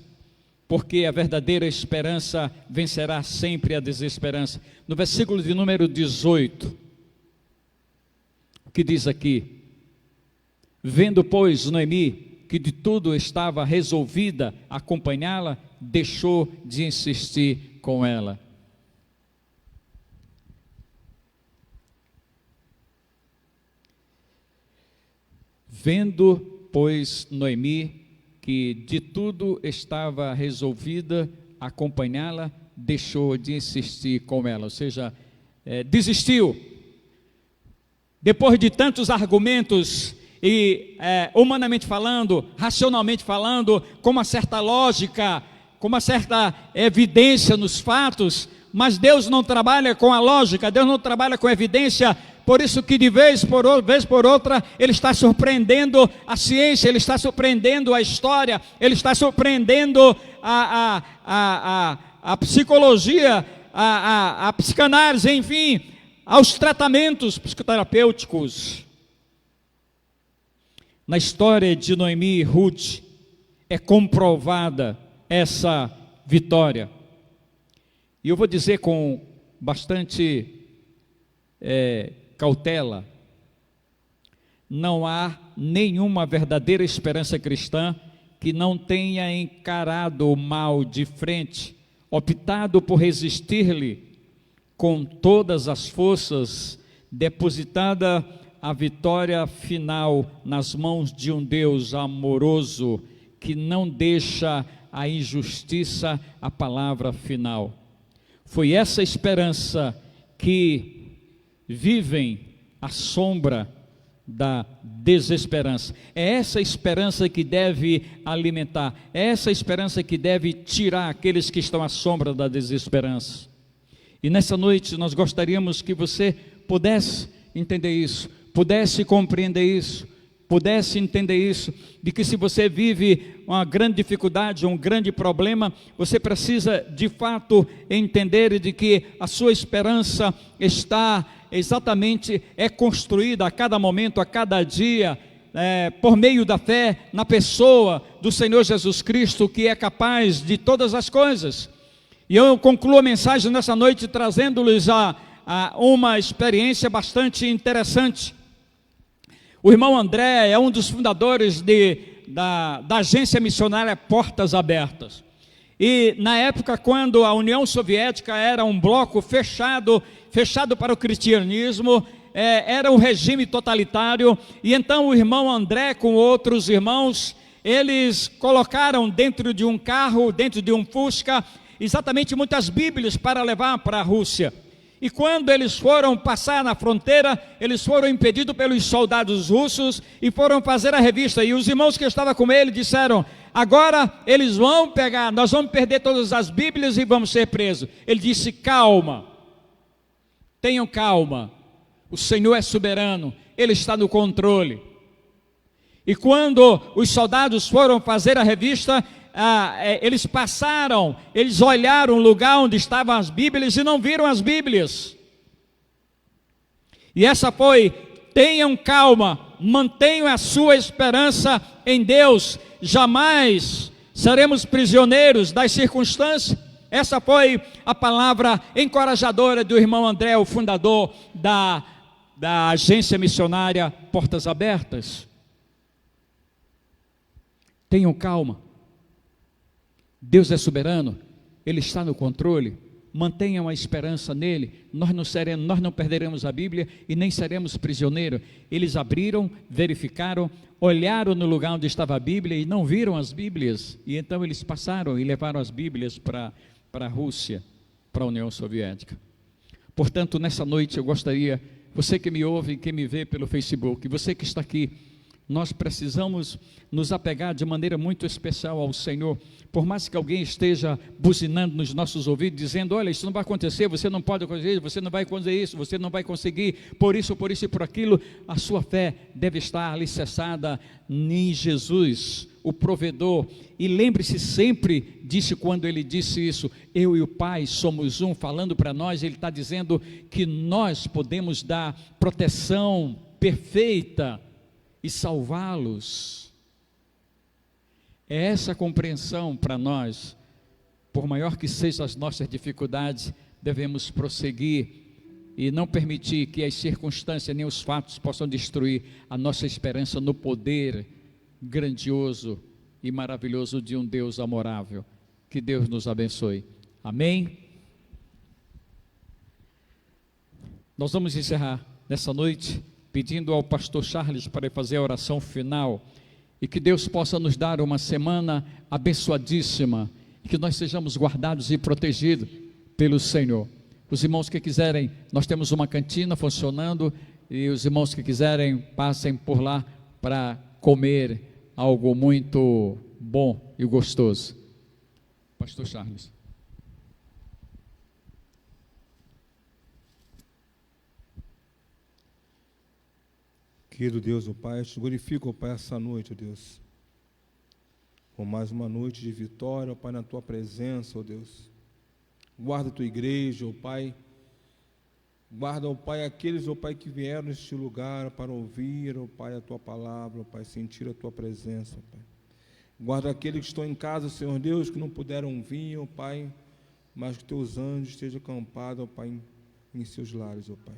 porque a verdadeira esperança vencerá sempre a desesperança. No versículo de número 18, o que diz aqui? Vendo, pois, Noemi que de tudo estava resolvida a acompanhá-la, deixou de insistir com ela. Vendo, pois, Noemi que de tudo estava resolvida a acompanhá-la, deixou de insistir com ela, ou seja, desistiu. Depois de tantos argumentos, e humanamente falando, racionalmente falando, com uma certa lógica, com uma certa evidência nos fatos, mas Deus não trabalha com a lógica, Deus não trabalha com a evidência, por isso que de vez por outra, Ele está surpreendendo a ciência, Ele está surpreendendo a história, Ele está surpreendendo a psicologia, a psicanálise, enfim, aos tratamentos psicoterapêuticos. Na história de Noemi e Ruth, é comprovada essa vitória. E eu vou dizer com bastante cautela, não há nenhuma verdadeira esperança cristã que não tenha encarado o mal de frente, optado por resistir-lhe com todas as forças, depositada a vitória final nas mãos de um Deus amoroso, que não deixa a injustiça a palavra final. Foi essa esperança que vivem à sombra da desesperança. É essa esperança que deve alimentar, é essa esperança que deve tirar aqueles que estão à sombra da desesperança. E nessa noite nós gostaríamos que você pudesse entender isso, pudesse compreender isso, pudesse entender isso, de que se você vive uma grande dificuldade, um grande problema, você precisa de fato entender de que a sua esperança está exatamente, construída a cada momento, a cada dia, por meio da fé na pessoa do Senhor Jesus Cristo, que é capaz de todas as coisas. E eu concluo a mensagem nessa noite trazendo-lhes uma experiência bastante interessante. O irmão André é um dos fundadores da agência missionária Portas Abertas. E na época, quando a União Soviética era um bloco fechado para o cristianismo, era um regime totalitário, e então o irmão André com outros irmãos, eles colocaram dentro de um carro, dentro de um Fusca, exatamente muitas Bíblias para levar para a Rússia. E quando eles foram passar na fronteira, eles foram impedidos pelos soldados russos e foram fazer a revista. E os irmãos que estavam com ele disseram: agora eles vão pegar, nós vamos perder todas as Bíblias e vamos ser presos. Ele disse: calma, tenham calma, o Senhor é soberano, Ele está no controle. E quando os soldados foram fazer a revista, eles olharam o lugar onde estavam as Bíblias e não viram as Bíblias. E essa foi: tenham calma, mantenham a sua esperança em Deus, jamais seremos prisioneiros das circunstâncias. Essa foi a palavra encorajadora do irmão André, o fundador da agência missionária Portas Abertas. Tenham calma, Deus é soberano, Ele está no controle, mantenham a esperança nele, nós não perderemos a Bíblia e nem seremos prisioneiros. Eles abriram, verificaram, olharam no lugar onde estava a Bíblia e não viram as Bíblias, e então eles passaram e levaram as Bíblias para a Rússia, para a União Soviética. Portanto, nessa noite eu gostaria, você que me ouve e que me vê pelo Facebook, você que está aqui, nós precisamos nos apegar de maneira muito especial ao Senhor. Por mais que alguém esteja buzinando nos nossos ouvidos, dizendo: olha, isso não vai acontecer, você não pode acontecer, você não vai fazer isso, você não vai conseguir, por isso e por aquilo, a sua fé deve estar alicerçada em Jesus, o provedor. E lembre-se sempre disso quando ele disse isso, eu e o Pai somos um, falando para nós, ele está dizendo que nós podemos dar proteção perfeita e salvá-los. É essa compreensão para nós, por maior que sejam as nossas dificuldades, devemos prosseguir e não permitir que as circunstâncias nem os fatos possam destruir a nossa esperança no poder grandioso e maravilhoso de um Deus amorável. Que Deus nos abençoe. Amém? Nós vamos encerrar nessa noite pedindo ao pastor Charles para fazer a oração final e que Deus possa nos dar uma semana abençoadíssima e que nós sejamos guardados e protegidos pelo Senhor. Os irmãos que quiserem, nós temos uma cantina funcionando e os irmãos que quiserem passem por lá para comer algo muito bom e gostoso. Pastor Charles. Querido Deus, ó Pai, eu te glorifico, ó Pai, essa noite, ó Deus, por mais uma noite de vitória, ó Pai, na Tua presença, ó Deus. Guarda a Tua igreja, ó Pai. Guarda, ó Pai, aqueles, ó Pai, que vieram neste lugar para ouvir, ó Pai, a Tua palavra, ó Pai, sentir a Tua presença, ó Pai. Guarda aqueles que estão em casa, Senhor Deus, que não puderam vir, ó Pai, mas que Teus anjos estejam acampados, ó Pai, em seus lares, ó Pai.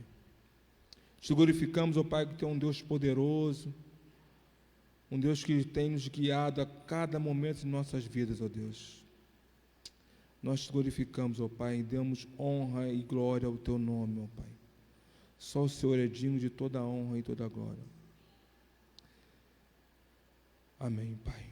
Te glorificamos, ó Pai, que Tu é um Deus poderoso, um Deus que tem nos guiado a cada momento de nossas vidas, ó Deus. Nós Te glorificamos, ó Pai, e damos honra e glória ao Teu nome, ó Pai. Só o Senhor é digno de toda a honra e toda a glória. Amém, Pai.